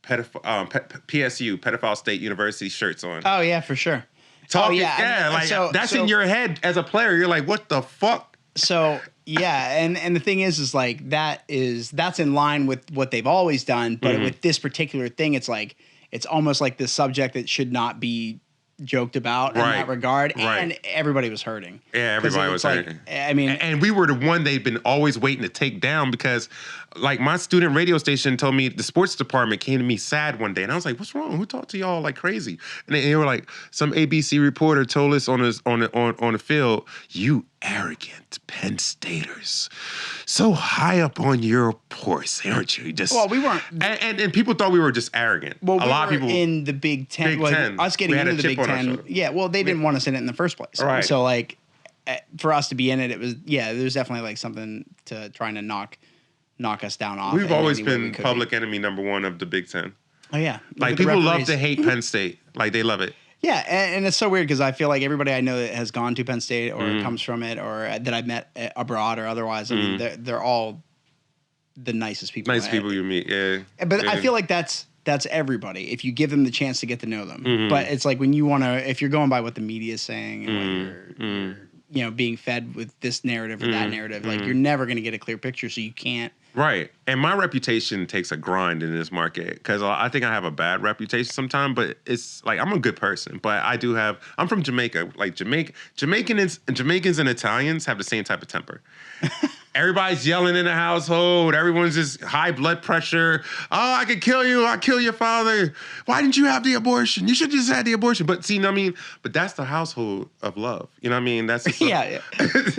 PSU, Pedophile State University shirts on. Oh, yeah, for sure. That's in your head as a player. You're like, what the fuck? So, yeah, and the thing is like that's in line with what they've always done. But with this particular thing, it's like it's almost like the subject that should not be joked about in that regard, and everybody was hurting. Yeah, everybody was hurting. I mean, and we were the one they've been always waiting to take down because, like, my student radio station told me the sports department came to me sad one day, and I was like, "What's wrong? Who talked to y'all like crazy?" And they were like, "Some ABC reporter told us on the field, you arrogant Penn Staters, so high up on your horse, aren't you? We weren't, and people thought we were just arrogant. Well, a lot of people in the Big Ten. Us getting into the Big Ten. Yeah, well, they didn't want us in it in the first place. Right. So like, for us to be in it, it was there's definitely like something to trying to knock us down off. We've always been public enemy number one of the Big Ten. Oh yeah, like people love to hate Penn State. Like they love it. Yeah, and it's so weird because I feel like everybody I know that has gone to Penn State or comes from it or that I've met abroad or otherwise, I mean, they're all the nicest people. Nice people you meet, yeah. But I feel like that's everybody if you give them the chance to get to know them. But it's like when you want to, if you're going by what the media is saying and you're being fed with this narrative or that narrative, like you're never going to get a clear picture, so you can't. Right. And my reputation takes a grind in this market because I think I have a bad reputation sometimes, but it's like I'm a good person. But I'm from Jamaica. Like Jamaicans and Italians have the same type of temper. Everybody's yelling in the household. Everyone's just high blood pressure. Oh, I could kill you. I'll kill your father. Why didn't you have the abortion? You should just have the abortion. But see, you know what I mean? But that's the household of love. You know what I mean? That's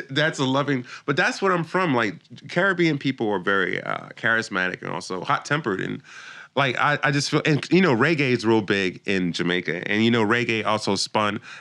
that's a loving. But that's what I'm from. Like Caribbean people are very charismatic and also hot-tempered. And like I just feel, and reggae is real big in Jamaica, and reggae also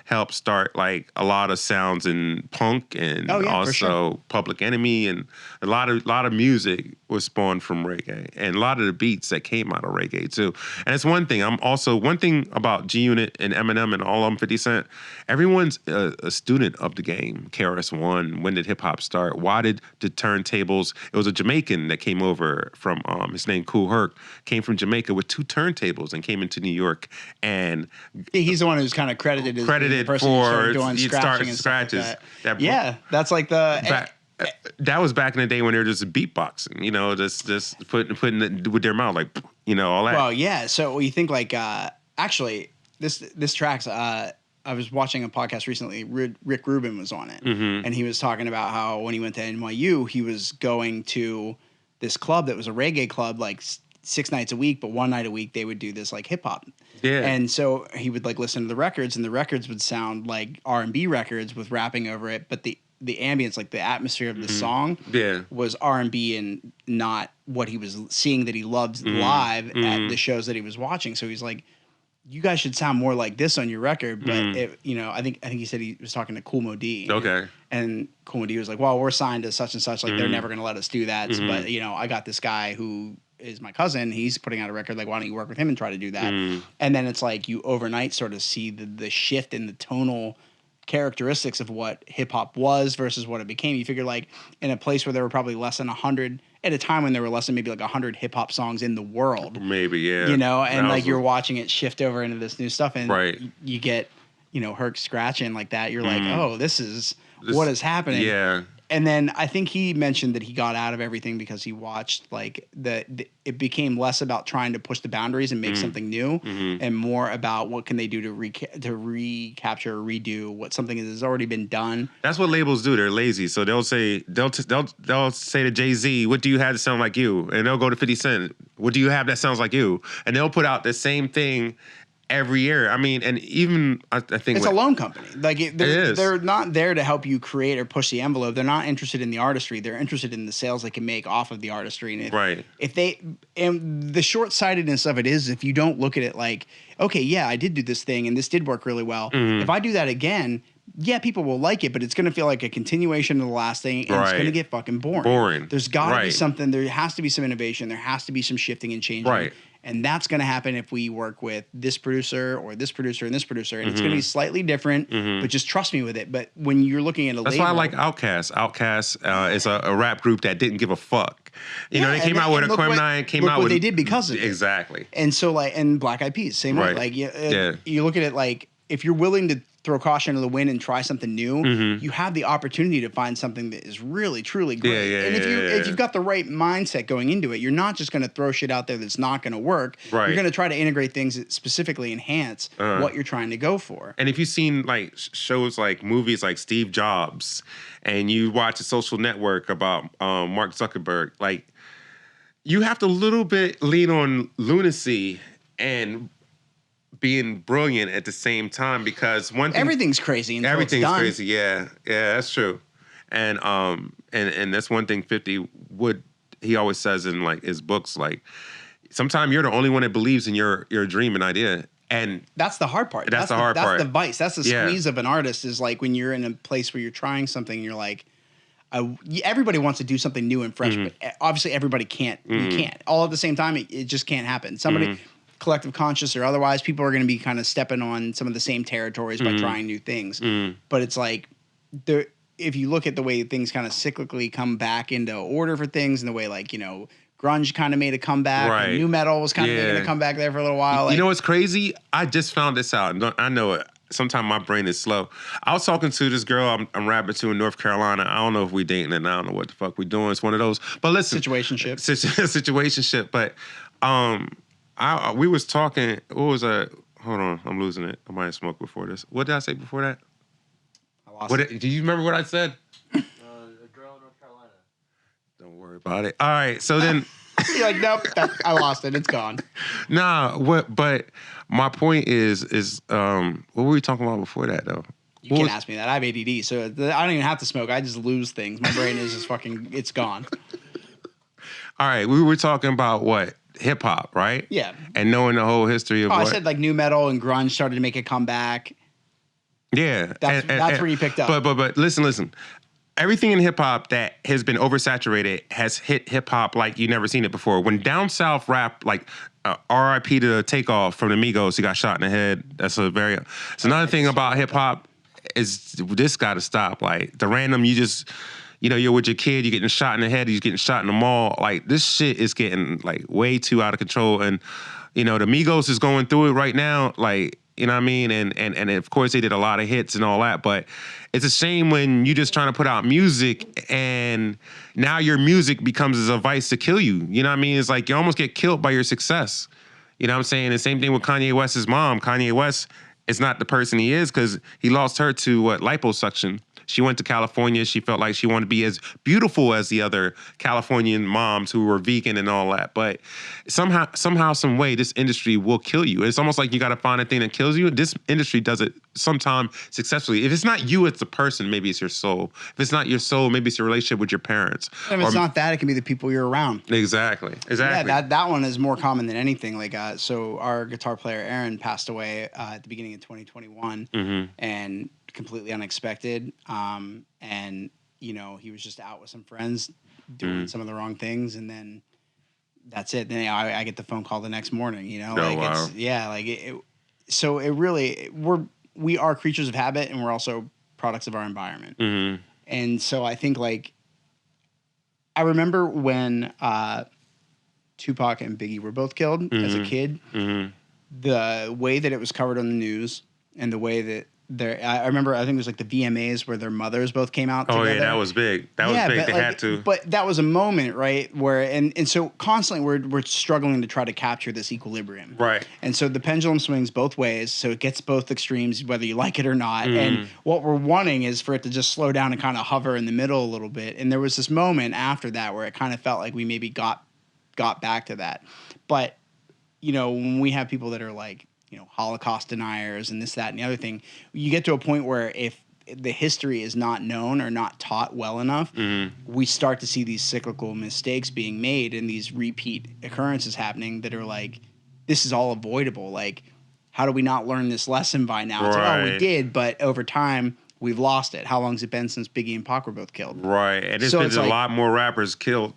helped start like a lot of sounds in punk and also Public Enemy, and a lot of music was spawned from reggae, and a lot of the beats that came out of reggae too. And it's one thing about G Unit and Eminem and all of them, 50 Cent. Everyone's a student of the game. KRS-One. When did hip hop start? Why did the turntables? It was a Jamaican that came over from his name Kool Herc, came from Jamaica with 2 turntables and came into New York, and he's the one who's kind of credited for doing scratching and scratches. Like that's like the. That was back in the day when they were just beatboxing, just putting it with their mouth, like, all that. Well, yeah. So you think like, actually, this tracks. I was watching a podcast recently. Rick Rubin was on it, and he was talking about how when he went to NYU, he was going to this club that was a reggae club, like 6 nights a week, but one night a week they would do this like hip hop. Yeah. And so he would like listen to the records, and the records would sound like R&B records with rapping over it, but the ambience, like the atmosphere of the song, was R&B and not what he was seeing that he loved live at the shows that he was watching. So he's like, you guys should sound more like this on your record. But I think he said he was talking to Kool Moe Dee. Okay. And Kool Moe Dee was like, well, we're signed to such and such. Like they're never going to let us do that. But I got this guy who is my cousin. He's putting out a record. Like, why don't you work with him and try to do that? And then it's like you overnight sort of see the shift in the tonal characteristics of what hip hop was versus what it became. You figure like in a place where there were probably less than 100 at a time when there were less than maybe like 100 hip hop songs in the world. Maybe, yeah. And like you're watching it shift over into this new stuff, and right. you get, Herc scratching like that. You're like, oh, this is what is happening. Yeah. And then I think he mentioned that he got out of everything because he watched like it became less about trying to push the boundaries and make something new, and more about what can they do to recapture or redo what something that has already been done. That's what labels do. They're lazy, so they'll say to Jay-Z, "What do you have to sound like you?" And they'll go to 50 Cent, "What do you have that sounds like you?" And they'll put out the same thing every year. I mean, and even I think it's a loan company. Like they're not there to help you create or push the envelope. They're not interested in the artistry. They're interested in the sales they can make off of the artistry. And and the short-sightedness of it is if you don't look at it like, okay, yeah, I did do this thing and this did work really well. If I do that again, yeah, people will like it, but it's going to feel like a continuation of the last thing, and it's going to get fucking boring. There's got to be something. There has to be some innovation. There has to be some shifting and changing. Right. And that's going to happen if we work with this producer or this producer and this producer. And it's going to be slightly different, but just trust me with it. But when you're looking at a label... That's why I like Outkast. Outkast is a rap group that didn't give a fuck. They came out with a Aquemini, came out with... what they did because of it. Exactly. And so and Black Eyed Peas, same way. Like, you look at it like, if you're willing to throw caution to the wind and try something new, you have the opportunity to find something that is really, truly great. If you've got the right mindset going into it, you're not just going to throw shit out there that's not going to work. Right. You're going to try to integrate things that specifically enhance what you're trying to go for. And if you've seen like shows like movies like Steve Jobs, and you watch a Social Network about Mark Zuckerberg, like you have to a little bit lean on lunacy and being brilliant at the same time, because one thing, everything's crazy. Everything's crazy. Yeah, that's true. And that's one thing 50 he always says in like his books, like sometimes you're the only one that believes in your dream and idea. And that's the hard part. That's the hard part. That's the vice. That's the squeeze of an artist, is like when you're in a place where you're trying something and you're like, everybody wants to do something new and fresh, but obviously everybody can't. You can't. All at the same time, it just can't happen. Somebody... collective conscious or otherwise, people are going to be kind of stepping on some of the same territories by trying new things. But it's like, if you look at the way things kind of cyclically come back into order for things, and the way like, grunge kind of made a comeback, and nu metal was kind of making a comeback there for a little while. You know what's crazy? I just found this out. I know it. Sometimes my brain is slow. I was talking to this girl I'm rapping to in North Carolina. I don't know if we dating and I don't know what the fuck we doing. It's one of those. But listen. Situationship. Situationship. But we was talking. What was hold on, I'm losing it. I might have smoked before this. What did I say before that? I lost it. Do you remember what I said? A girl in North Carolina. Don't worry about it. All right, so then you're like, nope, I lost it. It's gone. Nah, but my point is what were we talking about before that though? You can't ask me that. I have ADD, so I don't even have to smoke. I just lose things. My brain is just fucking. It's gone. All right, we were talking about what? Hip hop, right? Yeah. And knowing the whole history of I said like nu metal and grunge started to make a comeback. Yeah. That's where you picked up. But listen. Everything in hip hop that has been oversaturated has hit hip hop like you never seen it before. When down south rap, like R.I.P. to Takeoff from the Migos, he got shot in the head. It's another thing about hip hop is this got to stop. Like the random, you're with your kid, you're getting shot in the head, you're getting shot in the mall. Like, this shit is getting, like, way too out of control. And, the Migos is going through it right now. Like, you know what I mean? And of course, they did a lot of hits and all that. But it's a shame when you're just trying to put out music and now your music becomes as a vice to kill you. You know what I mean? It's like you almost get killed by your success. You know what I'm saying? The same thing with Kanye West's mom. Kanye West is not the person he is because he lost her to liposuction. She went to California. She felt like she wanted to be as beautiful as the other Californian moms who were vegan and all that. But somehow, some way, this industry will kill you. It's almost like you got to find a thing that kills you. This industry does it sometimes successfully. If it's not you, it's the person. Maybe it's your soul. If it's not your soul, maybe it's your relationship with your parents. And if it's not that, it can be the people you're around. Exactly. Yeah, that one is more common than anything. Like, so our guitar player Aaron passed away at the beginning of 2021, and completely unexpected. And he was just out with some friends doing some of the wrong things, and then that's it. Then I get the phone call the next morning. So it really we are creatures of habit, and we're also products of our environment. And so I think I remember when Tupac and Biggie were both killed as a kid, the way that it was covered on the news and the way that I remember, I think it was like the VMAs where their mothers both came out together. Oh yeah, that was big. That was big. They had to. But that was a moment, right? Where and so constantly we're struggling to try to capture this equilibrium. Right. And so the pendulum swings both ways, so it gets both extremes, whether you like it or not. And what we're wanting is for it to just slow down and kind of hover in the middle a little bit. And there was this moment after that where it kind of felt like we maybe got back to that. But when we have people that are like, Holocaust deniers and this, that, and the other thing, you get to a point where if the history is not known or not taught well enough, we start to see these cyclical mistakes being made and these repeat occurrences happening that are like, this is all avoidable. Like, how do we not learn this lesson by now? It's like, oh, we did, but over time, we've lost it. How long has it been since Biggie and Pac were both killed? Right, and there's been a lot more rappers killed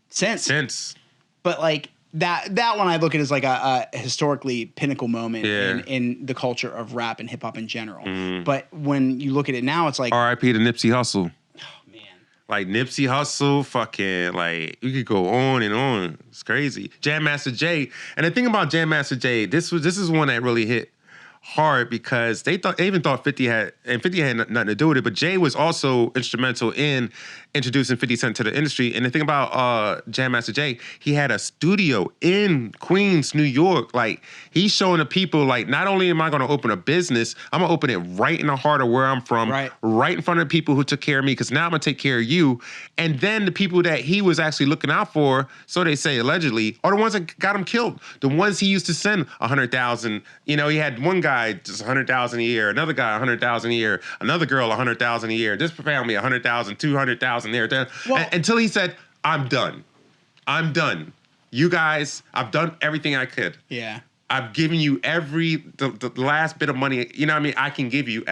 since. But that one I look at as like a historically pinnacle moment in the culture of rap and hip hop in general. But when you look at it now, it's like R.I.P. to Nipsey Hussle. Oh man, like Nipsey Hussle, fucking you could go on and on. It's crazy. Jam Master Jay, and the thing about Jam Master Jay, this is one that really hit hard because they even thought 50 had nothing to do with it, but Jay was also instrumental in introducing 50 Cent to the industry. And the thing about Jam Master Jay, he had a studio in Queens, New York. Like, he's showing the people, like, not only am I going to open a business, I'm going to open it right in the heart of where I'm from, right in front of the people who took care of me, because now I'm going to take care of you. And then the people that he was actually looking out for, so they say allegedly, are the ones that got him killed. The ones he used to send 100,000. He had one guy just 100,000 a year, another guy 100,000 a year, another girl 100,000 a year, this family 100,000, 200,000 there. Until he said, I'm done. You guys, I've done everything I could. Yeah. I've given you the last bit of money, I can give you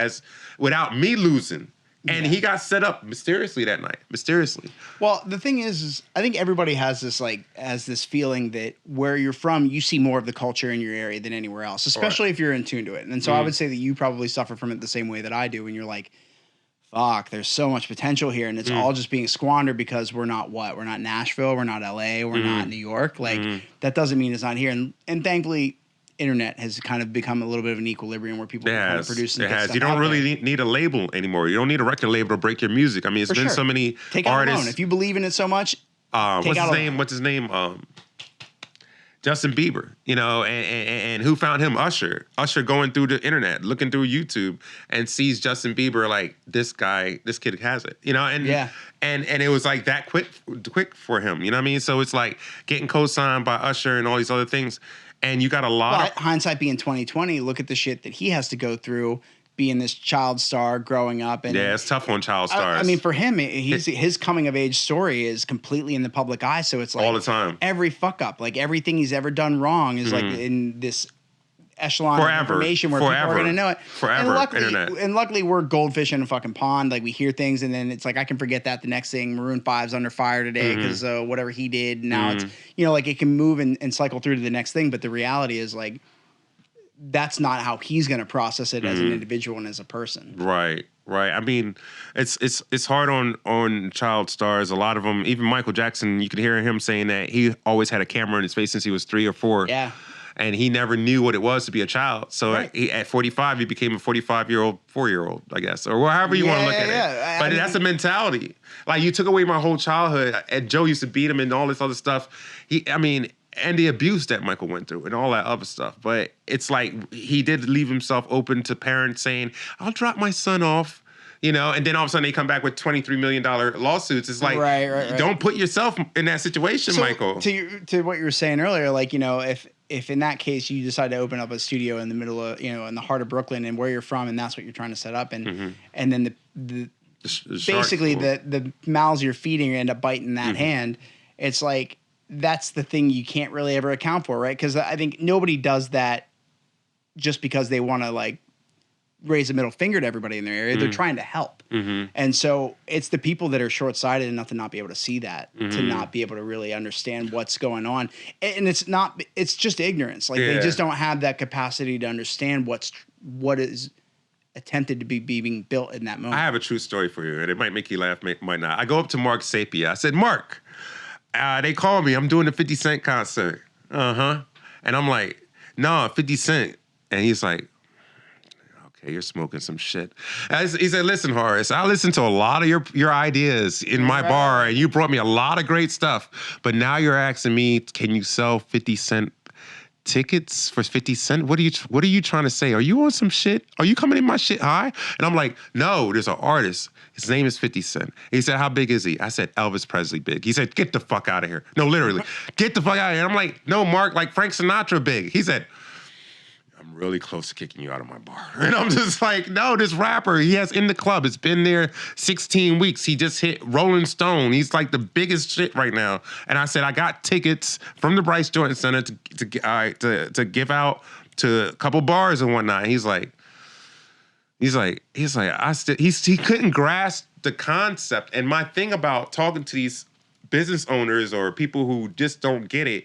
without me losing. And he got set up mysteriously that night. Mysteriously. Well, the thing is I think everybody has this feeling that where you're from, you see more of the culture in your area than anywhere else, especially if you're in tune to it. And so I would say that you probably suffer from it the same way that I do when you're like, fuck, there's so much potential here, and it's all just being squandered because we're not Nashville, we're not LA, we're not New York. That doesn't mean it's not here. And thankfully, internet has kind of become a little bit of an equilibrium where people can kind of produce and get stuff. You don't really need a label anymore. You don't need a record label to break your music. I mean, it's been so many take artists. Out a loan. If you believe in it so much, what's his name? Justin Bieber, and who found him? Usher. Usher going through the internet, looking through YouTube, and sees Justin Bieber like, this kid has it, and it was like that quick for him, you know what I mean? So it's like getting co-signed by Usher and all these other things, and you got a lot. But hindsight being 2020, look at the shit that he has to go through, being this child star growing up. And it's tough on child stars. I mean, for him, his coming of age story is completely in the public eye. So it's like all the time, every fuck up, like everything he's ever done wrong is like in this echelon of information where people are going to know it. Forever. And luckily we're goldfish in a fucking pond. Like, we hear things and then it's like, I can forget that the next thing, Maroon 5's under fire today because whatever he did. Now it's, it can move and cycle through to the next thing. But the reality is like, that's not how he's going to process it as an individual and as a person. Right. I mean, it's hard on child stars. A lot of them, even Michael Jackson, you could hear him saying that he always had a camera in his face since he was 3 or 4. Yeah. And he never knew what it was to be a child. So at 45, he became a 45-year-old, 4-year-old, I guess, or however you want to look at it. But that's a mentality. Like, you took away my whole childhood. And Joe used to beat him and all this other stuff. And the abuse that Michael went through and all that other stuff. But it's like he did leave himself open to parents saying, I'll drop my son off You know, and then all of a sudden they come back with $23 million lawsuits. It's like, right. Don't put yourself in that situation, Michael. To what you were saying earlier, like, you know, if in that case you decide to open up a studio in the middle of, you know, in the heart of Brooklyn and where you're from, and that's what you're trying to set up, and then basically the mouths you're feeding end up biting that hand. It's like, that's the thing you can't really ever account for, right? Because I think nobody does that just because they want to like raise a middle finger to everybody in their area. They're trying to help. And so it's the people that are short-sighted enough to not be able to see that, to not be able to really understand what's going on. And it's just ignorance. Like they just don't have that capacity to understand what is attempted to be being built in that moment. I have a true story for you, and it might make you laugh, might not. I go up to Mark Sapia. I said, Mark, they called me. I'm doing the 50 Cent concert. And I'm like, no, 50 Cent. And he's like, okay, you're smoking some shit. He said, listen, Horace, I listened to a lot of your ideas in my bar, and you brought me a lot of great stuff. But now you're asking me, can you sell 50 Cent tickets for 50 Cent? What are you trying to say? Are you on some shit? Are you coming in my shit high? And I'm like, no, there's an artist. His name is 50 Cent. He said, how big is he? I said, Elvis Presley big. He said, get the fuck out of here. No, literally, get the fuck out of here. And I'm like, no, Mark, like Frank Sinatra big. He said, I'm really close to kicking you out of my bar. And I'm just like, no, this rapper, he has In the Club. It's been there 16 weeks. He just hit Rolling Stone. He's like the biggest shit right now. And I said, I got tickets from the Bryce Joint Center to give out to a couple bars and whatnot. And he couldn't grasp the concept. And my thing about talking to these business owners or people who just don't get it,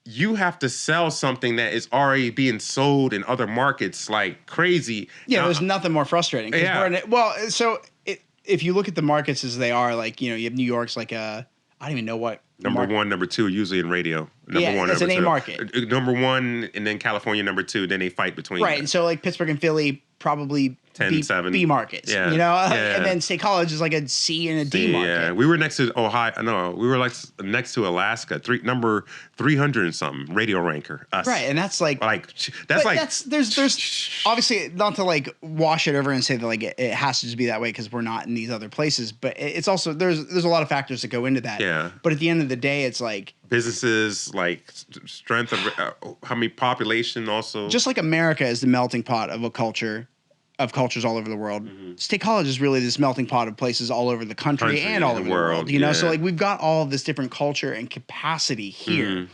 you have to sell something that is already being sold in other markets like crazy. Yeah, there's nothing more frustrating. If you look at the markets as they are, like, you know, you have New York's like I don't even know what. Number one, number two, usually in radio. Number one, it's number an A market. Number one, and then California, number two. Then they fight between. Right, and so like Pittsburgh and Philly probably 10, 7. B markets. Yeah. You know, and then State College is like a C and a D market. Yeah, we were next to Ohio. No, we were like next to Alaska. Number 300 and something. Radio ranker. Us. Right, and that's like there's obviously, not to like wash it over and say that like it has to just be that way because we're not in these other places, but it's also there's a lot of factors that go into that. Yeah. But at the end of the day, it's like businesses, like strength of how many population, also just like America is the melting pot of cultures all over the world. State College is really this melting pot of places all over the country and all over the world. You know, so like we've got all of this different culture and capacity here,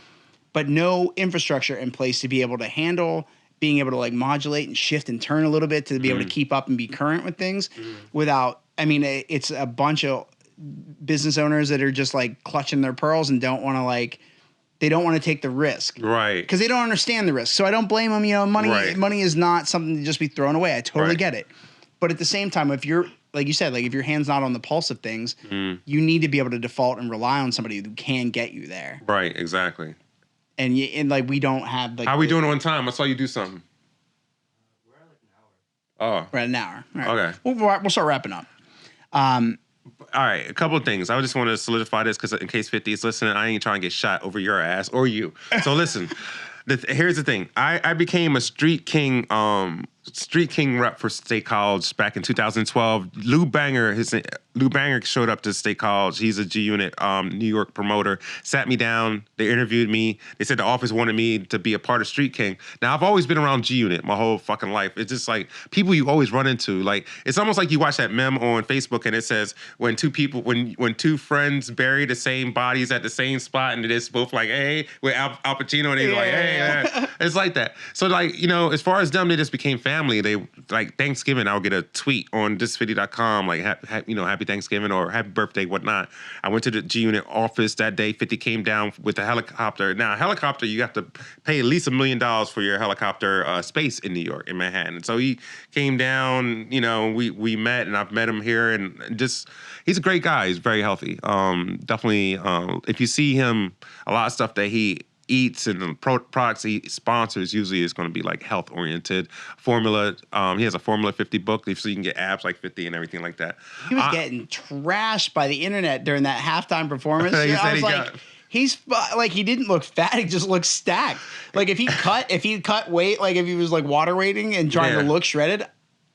but no infrastructure in place to be able to handle being able to like modulate and shift and turn a little bit to be able to keep up and be current with things without. I mean, it's a bunch of business owners that are just like clutching their pearls and don't want to like. They don't want to take the risk, right? Because they don't understand the risk. So I don't blame them. You know, money is not something to just be thrown away. I totally get it. But at the same time, if you're like you said, like if your hand's not on the pulse of things, you need to be able to default and rely on somebody who can get you there. Right. Exactly. And like we don't have like. How are we doing on time? I saw you do something. We're at like an hour. Oh, we're at an hour. All right. Okay. We'll start wrapping up. All right, a couple of things. I just want to solidify this because in case 50 is listening, I ain't trying to get shot over your ass or you. So listen, here's the thing. I became a street king rep for State College back in 2012. Lou Banger showed up to State College. He's a G Unit New York promoter. Sat me down. They interviewed me. They said the office wanted me to be a part of Street King. Now I've always been around G Unit my whole fucking life. It's just like people you always run into. Like it's almost like you watch that meme on Facebook and it says when two friends bury the same bodies at the same spot and it's both like hey with Al Pacino and he's like hey. It's like that. So like you know as far as them they just became family. They like Thanksgiving I'll get a tweet on this50.com like happy Thanksgiving or happy birthday, whatnot. I went to the G Unit office that day. 50 came down with a helicopter. Now, a helicopter, you have to pay at least $1 million for your helicopter space in New York, in Manhattan. So he came down, you know, we met, and I've met him here, and just, he's a great guy. He's very healthy. Definitely, if you see him, a lot of stuff that he eats and the products he sponsors usually is going to be like health oriented. Formula, he has a Formula 50 book so you can get abs like 50 and everything like that. He was getting trashed by the internet during that halftime performance. I was like, he's like, he didn't look fat. He just looked stacked. Like if he cut weight, like if he was like water weighting and trying to look shredded,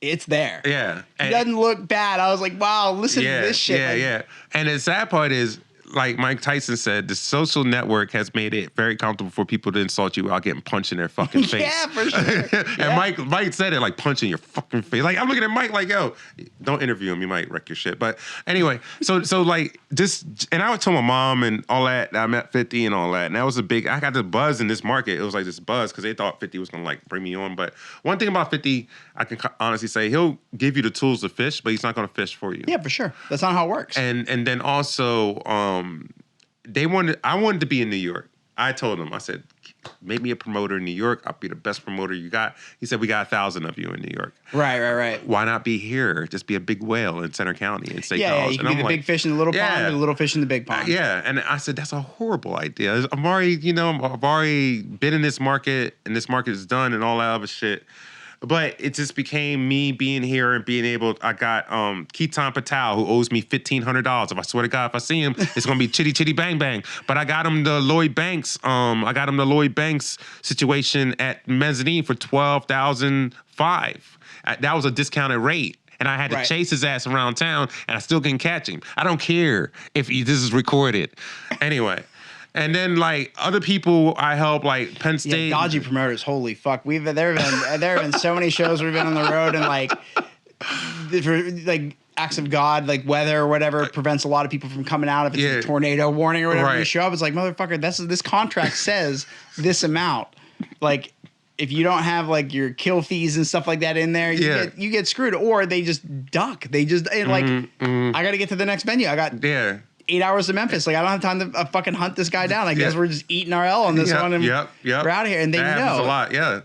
it's there. Yeah. He doesn't look bad. I was like, wow, listen to this shit. Yeah, yeah. And the sad part is, like Mike Tyson said, the social network has made it very comfortable for people to insult you without getting punched in their fucking face. Yeah, for sure. And Mike said it like punching your fucking face. Like I'm looking at Mike like, yo, don't interview him. You might wreck your shit. But anyway, so like this, and I would tell my mom and all that I'm at 50 and all that. And that was I got this buzz in this market. It was like this buzz because they thought 50 was gonna like bring me on. But one thing about 50, I can honestly say he'll give you the tools to fish, but he's not gonna fish for you. Yeah, for sure. That's not how it works. And then also, I wanted to be in New York. I told him, I said, make me a promoter in New York. I'll be the best promoter you got. He said, we got 1,000 of you in New York. Right. Why not be here? Just be a big whale in Center County and State College. Yeah, you can be the big fish in the little pond or the little fish in the big pond. Yeah, and I said, that's a horrible idea. I've already been in this market, and this market is done and all that other shit. But it just became me being here and being able. I got Keaton Patel, who owes me $1,500. If I swear to God, if I see him, it's gonna be chitty chitty bang bang. But I got him the Lloyd Banks. Situation at mezzanine for $12,500. That was a discounted rate. And I had to chase his ass around town, and I still couldn't catch him. I don't care if this is recorded. Anyway. And then like other people I help, like Penn State. Yeah, dodgy promoters, holy fuck. There have been so many shows we've been on the road, and like acts of God, like weather or whatever prevents a lot of people from coming out if it's a tornado warning or whatever. You show up, it's like, motherfucker, this contract says this amount. Like if you don't have like your kill fees and stuff like that in there, you get screwed. Or they just duck. They just I got to get to the next venue. I got 8 hours to Memphis. Like I don't have time to fucking hunt this guy down. I guess we're just eating our L on this one, and we're out of here. And they know a lot. Yeah,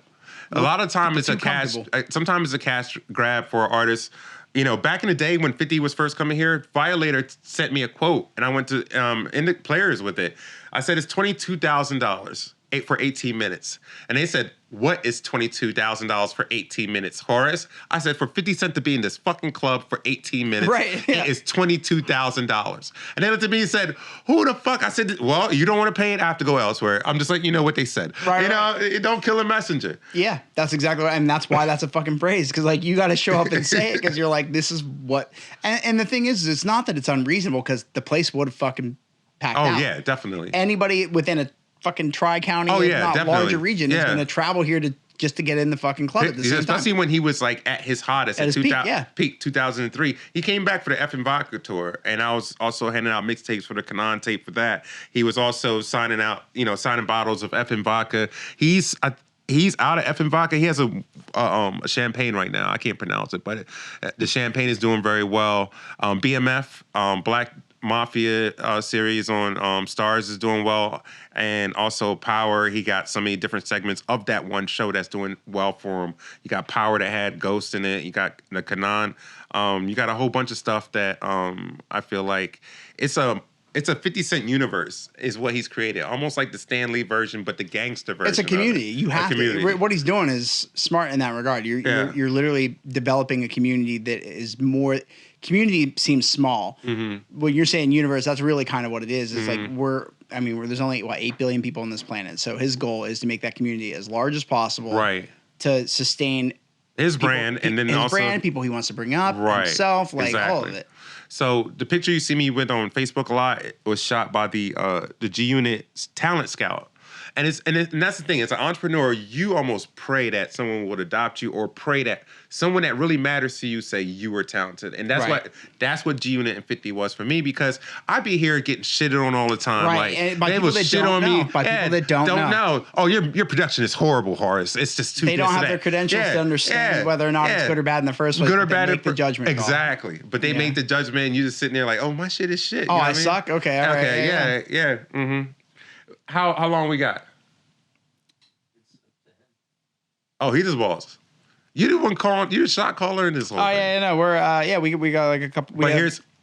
a lot of time it's a cash. Sometimes it's a cash grab for artists. You know, back in the day when 50 was first coming here, Violator sent me a quote, and I went to in the players with it. I said it's $22,000 for 18 minutes, and they said, "What is $22,000 for 18 minutes, Horace?" I said, "For 50 Cent to be in this fucking club for 18 minutes, it is $22,000." And they looked at me and said, "Who the fuck?" I said, "Well, you don't want to pay it, I have to go elsewhere." I'm just like, you know what they said. It don't kill a messenger. Yeah, that's exactly right. And that's why that's a fucking phrase. Because like you got to show up and say it because you're like, this is what. And the thing is, it's not that it's unreasonable because the place would have fucking packed out. Oh yeah, definitely. Anybody within a fucking tri-county, larger region, is going to travel here to get in the fucking club at the same time. Especially when he was like at his hottest at peak 2003. He came back for the F and Vodka tour, and I was also handing out mixtapes for the Kanan tape for that. He was also signing bottles of F and Vodka. He's out of F and Vodka. He has a champagne right now. I can't pronounce it, but the champagne is doing very well. BMF, Black Mafia series on Stars is doing well, and also Power. He got so many different segments of that one show that's doing well for him. You got Power that had Ghost in it. You got the Kanan. You got a whole bunch of stuff that I feel like it's a 50 Cent universe is what he's created, almost like the Stan Lee version, but the gangster version. It's a community. You have to. What he's doing is smart in that regard. You're literally developing a community that is more. Community seems small. Mm-hmm. When you're saying universe, that's really kind of what it is. It's like there's only 8 billion people on this planet. So his goal is to make that community as large as possible, right? To sustain his brand, and then also people he wants to bring up, himself, all of it. So the picture you see me with on Facebook a lot was shot by the G Unit talent scout. And that's the thing. As an entrepreneur, you almost pray that someone would adopt you, or pray that someone that really matters to you say you were talented. And that's what G Unit and 50 was for me, because I'd be here getting shitted on all the time. Right. Like and by they will shit on me. By people that don't know. Oh, your production is horrible, Horace. It's just too. They don't have their credentials to understand whether or not it's good or bad in the first place. Good or bad, they make the judgment. Exactly. But they make the judgment, and you just sitting there like, oh, my shit is shit. Oh, I suck. Okay. All right. Okay. Yeah. Mm-hmm. How long we got? Oh, he just balls. You the one calling. You the shot caller in this whole thing. Yeah, no, we're we got like a couple. But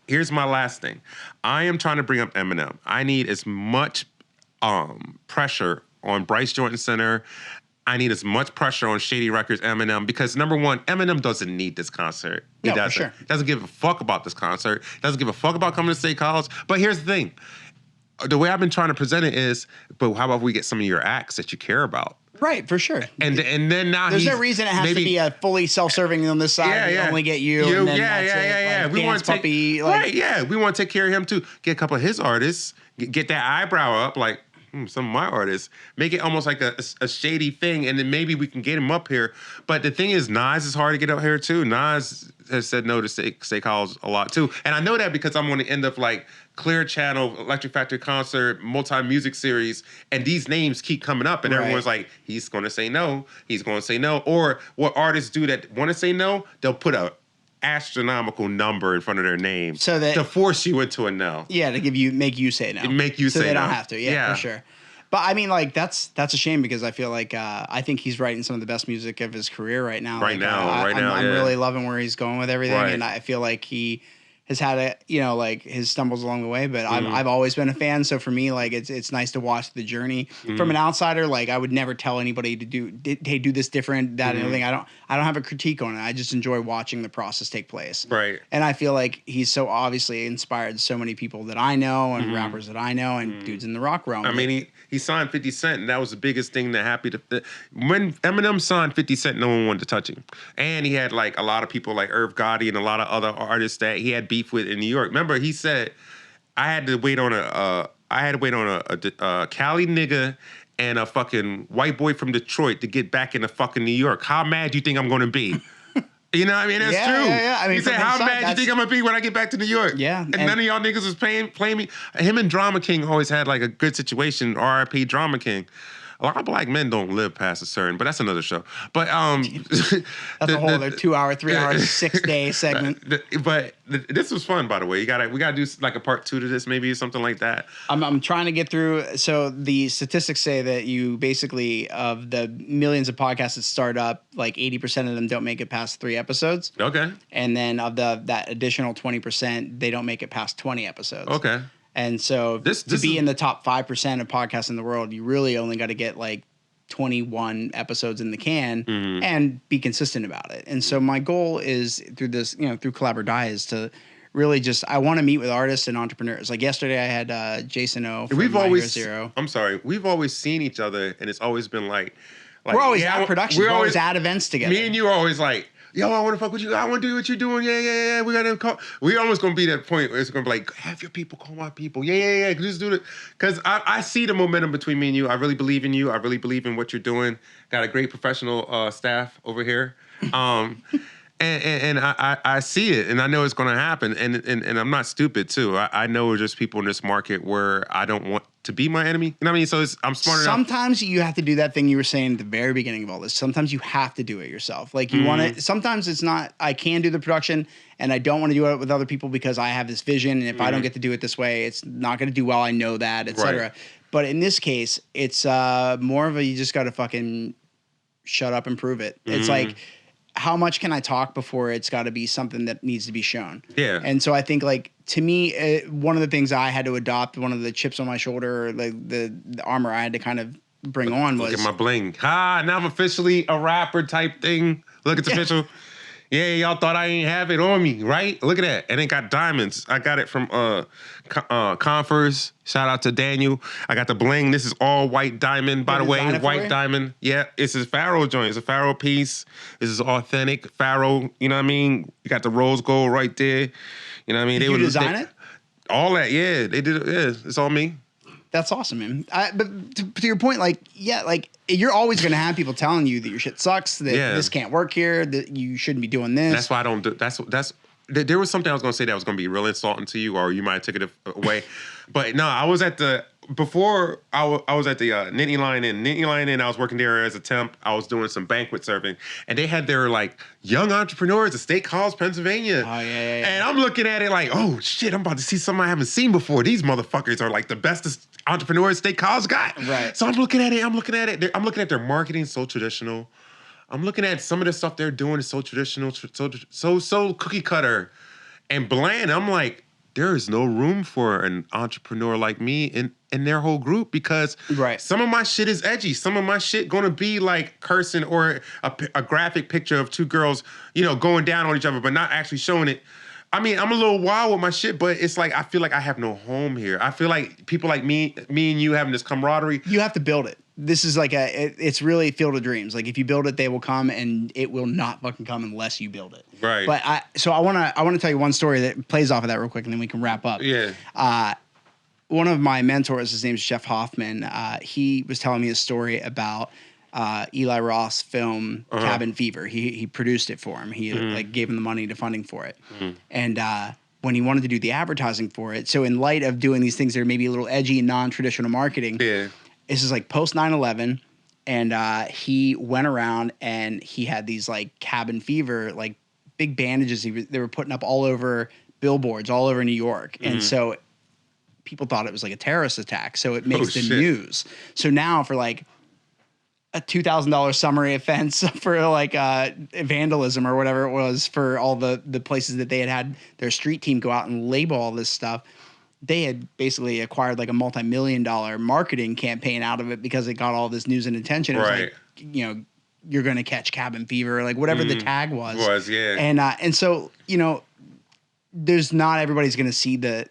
here's my last thing. I am trying to bring up Eminem. I need as much pressure on Bryce Jordan Center. I need as much pressure on Shady Records, Eminem, because number one, Eminem doesn't need this concert. He doesn't. For sure. Doesn't give a fuck about this concert. Doesn't give a fuck about coming to State College. But here's the thing. The way I've been trying to present it is, but how about we get some of your acts that you care about? Right, for sure. And then now there's no reason it has to be a fully self-serving on this side. We only get you. And then that's it. Like, we want to puppy. We want to take care of him too. Get a couple of his artists. Get that eyebrow up, like some of my artists. Make it almost like a shady thing, and then maybe we can get him up here. But the thing is, Nas is hard to get up here too. Nas has said no to Steakhouse a lot too, and I know that because I'm on the end of like Clear Channel, Electric Factory Concert, multi-music series, and these names keep coming up, and everyone's like, he's going to say no, he's going to say no. Or what artists do that want to say no, they'll put a astronomical number in front of their name so that to force you into a no. Yeah, to make you say no. Make you say no. So they don't have to. Yeah, for sure. But I mean, like that's a shame because I feel like I think he's writing some of the best music of his career right now. I'm really loving where he's going with everything, and I feel like he has had his stumbles along the way, but I've always been a fan. So for me, like it's nice to watch the journey from an outsider. Like I would never tell anybody to do this different, that and everything. I don't have a critique on it. I just enjoy watching the process take place. Right. And I feel like he's so obviously inspired so many people that I know and rappers that I know and dudes in the rock realm. I mean, he signed 50 Cent, and that was the biggest thing that happened. When Eminem signed 50 Cent, no one wanted to touch him. And he had like a lot of people like Irv Gotti and a lot of other artists that he had beef with in New York. Remember, he said, I had to wait on a Cali nigga and a fucking white boy from Detroit to get back into fucking New York. How mad do you think I'm going to be? You know what I mean? That's true. Yeah. I mean, he said, how mad do you think I'm going to be when I get back to New York? Yeah. And none of y'all niggas was playing me. Him and Drama King always had like a good situation. R.I.P. Drama King. A lot of black men don't live past a certain, but that's another show. But that's a whole other 2 hour, 3 hour, 6 day segment. But this was fun, by the way. We gotta do like a part 2 to this, maybe something like that. I'm trying to get through. So the statistics say that you basically of the millions of podcasts that start up, like 80% of them don't make it past 3 episodes. Okay. And then of that additional 20%, they don't make it past 20 episodes. Okay. And so to be in the top 5% of podcasts in the world, you really only got to get like 21 episodes in the can and be consistent about it. And so my goal is through this, through Collab or Die is to really I want to meet with artists and entrepreneurs. Like yesterday I had Jason O from My Hero Zero. I'm sorry. We've always seen each other and it's always been like we're always at production. We're always at events together. Me and you are always like, yo, I want to fuck with you. I want to do what you're doing. Yeah. We got to call. We're almost going to be that point where it's going to be like, have your people call my people. Yeah. Just do it. Because I see the momentum between me and you. I really believe in you. I really believe in what you're doing. Got a great professional staff over here. And I see it, and I know it's going to happen. And I'm not stupid, too. I know there's just people in this market where I don't want to be my enemy. You know what I mean? So I'm smart enough. Sometimes you have to do that thing you were saying at the very beginning of all this. Sometimes you have to do it yourself. Like you want to. Sometimes it's not. I can do the production, and I don't want to do it with other people because I have this vision, and if I don't get to do it this way, it's not going to do well. I know that, etc. Right. But in this case, it's more of a you just got to fucking shut up and prove it. It's like, how much can I talk before it's got to be something that needs to be shown? Yeah. And so I think, like, to me, one of the things I had to adopt, one of the chips on my shoulder, like the armor I had to kind of bring on was... Look at my bling. Now I'm officially a rapper type thing. Look, it's official. Yeah, y'all thought I ain't have it on me, right? Look at that. And it got diamonds. I got it from Converse. Shout out to Daniel. I got the bling. This is all white diamond, by the way. White diamond. Yeah, it's a Pharaoh joint. It's a Pharaoh piece. This is authentic Pharaoh. You know what I mean? You got the rose gold right there. You know what I mean? Did you design it? All that, yeah. They did it. Yeah, it's all me. That's awesome, man. But to your point, like, yeah, like you're always going to have people telling you that your shit sucks, that this can't work here, that you shouldn't be doing this. That's why I don't do. There was something I was going to say that was going to be real insulting to you, or you might have taken it away. But no, I was at the Nittany Lion Inn. I was working there as a temp. I was doing some banquet serving, and they had their like young entrepreneurs at Steakhouse, Pennsylvania. Oh yeah. And I'm looking at it like, oh shit, I'm about to see something I haven't seen before. These motherfuckers are like the bestest entrepreneurs Steakhouse got. Right. So I'm looking at it. I'm looking at their marketing, so traditional. I'm looking at some of the stuff they're doing is so traditional, so cookie cutter and bland. I'm like, there is no room for an entrepreneur like me in their whole group because some of my shit is edgy. Some of my shit gonna be like cursing or a graphic picture of two girls, going down on each other, but not actually showing it. I mean, I'm a little wild with my shit, but it's like I feel like I have no home here. I feel like people like me and you having this camaraderie. You have to build it. this is like it's really Field of Dreams. Like if you build it, they will come, and it will not fucking come unless you build it. Right. But I want to tell you one story that plays off of that real quick, and then we can wrap up. Yeah. One of my mentors, his name's Jeff Hoffman. He was telling me a story about Eli Roth's film Cabin Fever. He produced it for him. He like gave him the money to funding for it. And when he wanted to do the advertising for it, so in light of doing these things that are maybe a little edgy and non-traditional marketing, this is like post 9/11, and he went around and he had these like cabin fever, like big bandages they were putting up all over billboards all over New York. And so people thought it was like a terrorist attack. So it makes the news. So now for like a $2,000 summary offense for like vandalism or whatever it was for all the places that they had their street team go out and label all this stuff, they had basically acquired like a multi-million-dollar marketing campaign out of it because it got all this news and attention. It was like, you know, you're going to catch cabin fever, like whatever the tag was. And so, you know, there's not everybody's going to see the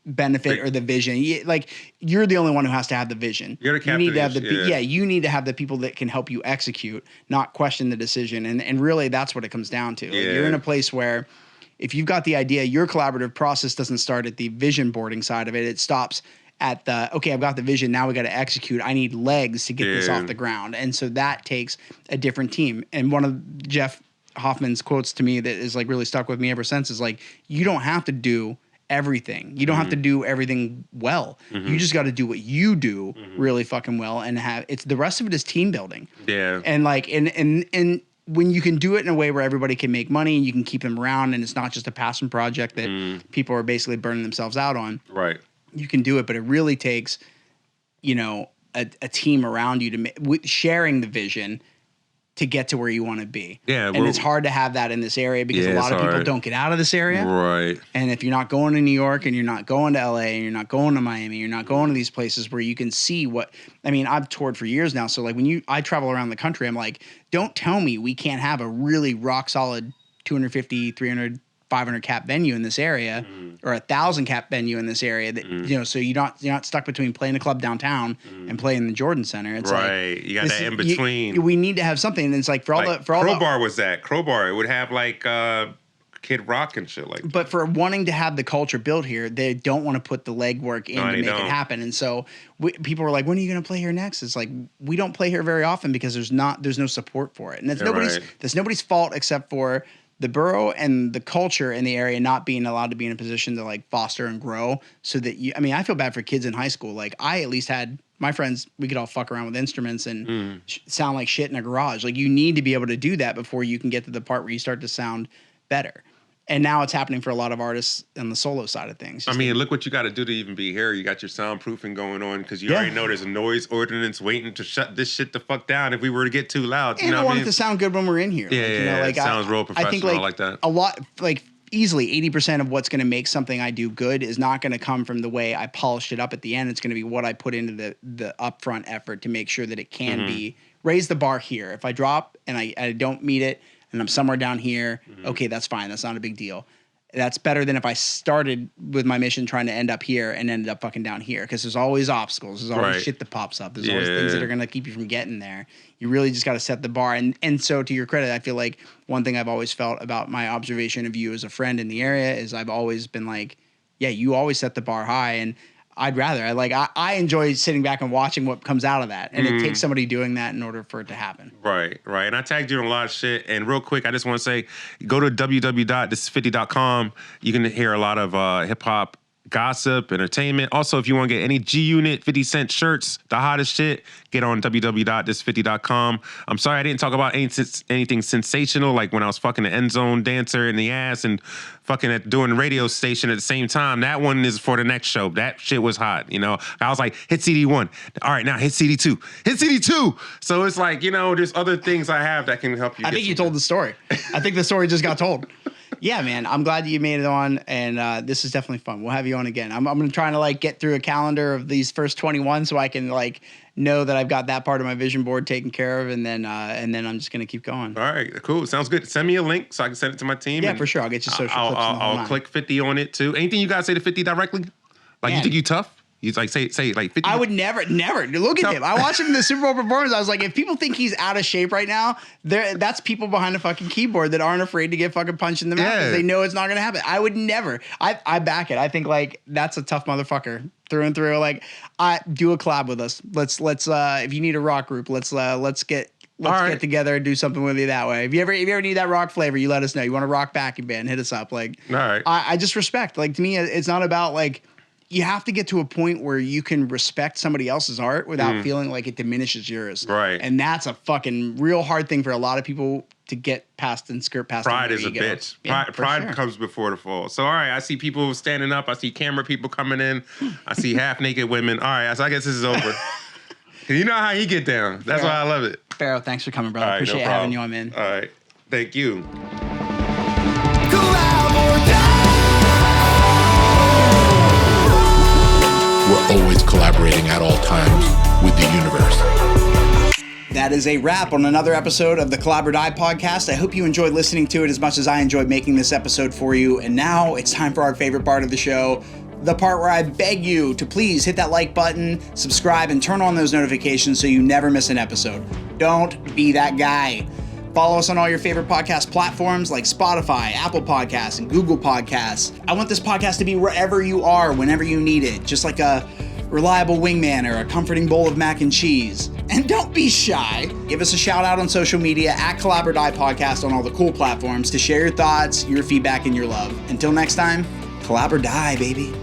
benefit or the vision. Like you're the only one who has to have the vision. You need to have you need to have the people that can help you execute, not question the decision. And really that's what it comes down to. Like you're in a place where if you've got the idea, your collaborative process doesn't start at the vision boarding side of it. It stops at the, okay, I've got the vision. Now we got to execute. I need legs to get this off the ground. And so that takes a different team. And one of Jeff Hoffman's quotes to me that is like really stuck with me ever since is like, you don't have to do everything. You don't have to do everything well. You just got to do what you do really fucking well, and the rest of it is team building. And like, and when you can do it in a way where everybody can make money and you can keep them around and it's not just a passion project that people are basically burning themselves out on. Right. You can do it, but it really takes, you know, a team around you to sharing the vision to get to where you want to be. And it's hard to have that in this area because a lot of people don't get out of this area. Right. And if you're not going to New York and you're not going to LA and you're not going to Miami, you're not going to these places where you can see I mean, I've toured for years now. So like I travel around the country, I'm like, don't tell me we can't have a really rock solid 250, 300, 500 cap venue in this area or 1,000 cap venue in this area that, you know, so you're not stuck between playing a club downtown and playing the Jordan Center. It's like, you got that in between. We need to have something. And it's like Crowbar was that. Crowbar, it would have like Kid Rock and shit like that. But for wanting to have the culture built here, they don't want to put the legwork in to make it happen. And so people were like, when are you going to play here next? It's like, we don't play here very often because there's no support for it. And that's nobody's fault except for the borough and the culture in the area not being allowed to be in a position to like foster and grow so that I feel bad for kids in high school. Like I at least had my friends, we could all fuck around with instruments and sound like shit in a garage. Like you need to be able to do that before you can get to the part where you start to sound better. And now it's happening for a lot of artists on the solo side of things. I mean, look what you got to do to even be here. You got your soundproofing going on because you already know there's a noise ordinance waiting to shut this shit the fuck down if we were to get too loud. And I want it to sound good when we're in here. It sounds real professional. I think like that. A lot, like easily 80% of what's going to make something I do good is not going to come from the way I polished it up at the end. It's going to be what I put into the upfront effort to make sure that it can be raise the bar here. If I drop and I don't meet it and I'm somewhere down here, okay, that's fine. That's not a big deal. That's better than if I started with my mission trying to end up here and ended up fucking down here. Because there's always obstacles. There's always shit that pops up. There's always things that are going to keep you from getting there. You really just got to set the bar. And so to your credit, I feel like one thing I've always felt about my observation of you as a friend in the area is I've always been like, yeah, you always set the bar high. And I'd rather. I enjoy sitting back and watching what comes out of that. And it takes somebody doing that in order for it to happen. Right. And I tagged you on a lot of shit. And real quick, I just want to say, go to www.this50.com. You can hear a lot of hip-hop gossip, entertainment. Also, if you want to get any G-Unit 50 Cent shirts, the hottest shit, get on www.this50.com. I'm sorry I didn't talk about anything sensational, like when I was fucking the end zone dancer in the ass and fucking doing the radio station at the same time. That one is for the next show. That shit was hot, you know. I was like, hit CD1. All right, now hit CD2. Hit CD2! So it's like, you know, there's other things I have that can help you. I think you told the story. I think the story just got told. Yeah, man, I'm glad you made it on, and this is definitely fun. We'll have you on again. I'm going to try to like get through a calendar of these first 21 so I can like know that I've got that part of my vision board taken care of, and then I'm just going to keep going. All right, cool. Sounds good. Send me a link so I can send it to my team. Yeah, for sure. I'll get you social clips. I'll click 50 on it too. Anything you guys say to 50 directly? Like, man, you think you tough? He's like say like 50. I would never. Look at him. I watched him in the Super Bowl performance. I was like, if people think he's out of shape right now, that's people behind a fucking keyboard that aren't afraid to get fucking punched in the mouth because they know it's not gonna happen. I would never. I back it. I think like that's a tough motherfucker through and through. Like, do a collab with us. Let's if you need a rock group, let's get together and do something with you that way. If you ever need that rock flavor, you let us know. You want a rock backing band, hit us up. Like, all right. I just respect. Like, to me, it's not about like. You have to get to a point where you can respect somebody else's art without feeling like it diminishes yours. Right. And that's a fucking real hard thing for a lot of people to get past and skirt past. Pride is ego. A bitch. Yeah, pride comes before the fall. So, all right, I see people standing up. I see camera people coming in. I see half naked women. All right, so I guess this is over. You know how he get down. That's why I love it. Pharaoh, thanks for coming, brother. Right, appreciate having you on, man. All right. Thank you. We're always collaborating at all times with the universe. That is a wrap on another episode of the Collab or Die podcast. I hope you enjoyed listening to it as much as I enjoyed making this episode for you. And now it's time for our favorite part of the show, the part where I beg you to please hit that like button, subscribe, and turn on those notifications so you never miss an episode. Don't be that guy. Follow us on all your favorite podcast platforms like Spotify, Apple Podcasts, and Google Podcasts. I want this podcast to be wherever you are, whenever you need it, just like a reliable wingman or a comforting bowl of mac and cheese. And don't be shy. Give us a shout out on social media at Collab or Die Podcast on all the cool platforms to share your thoughts, your feedback, and your love. Until next time, Collab or Die, baby.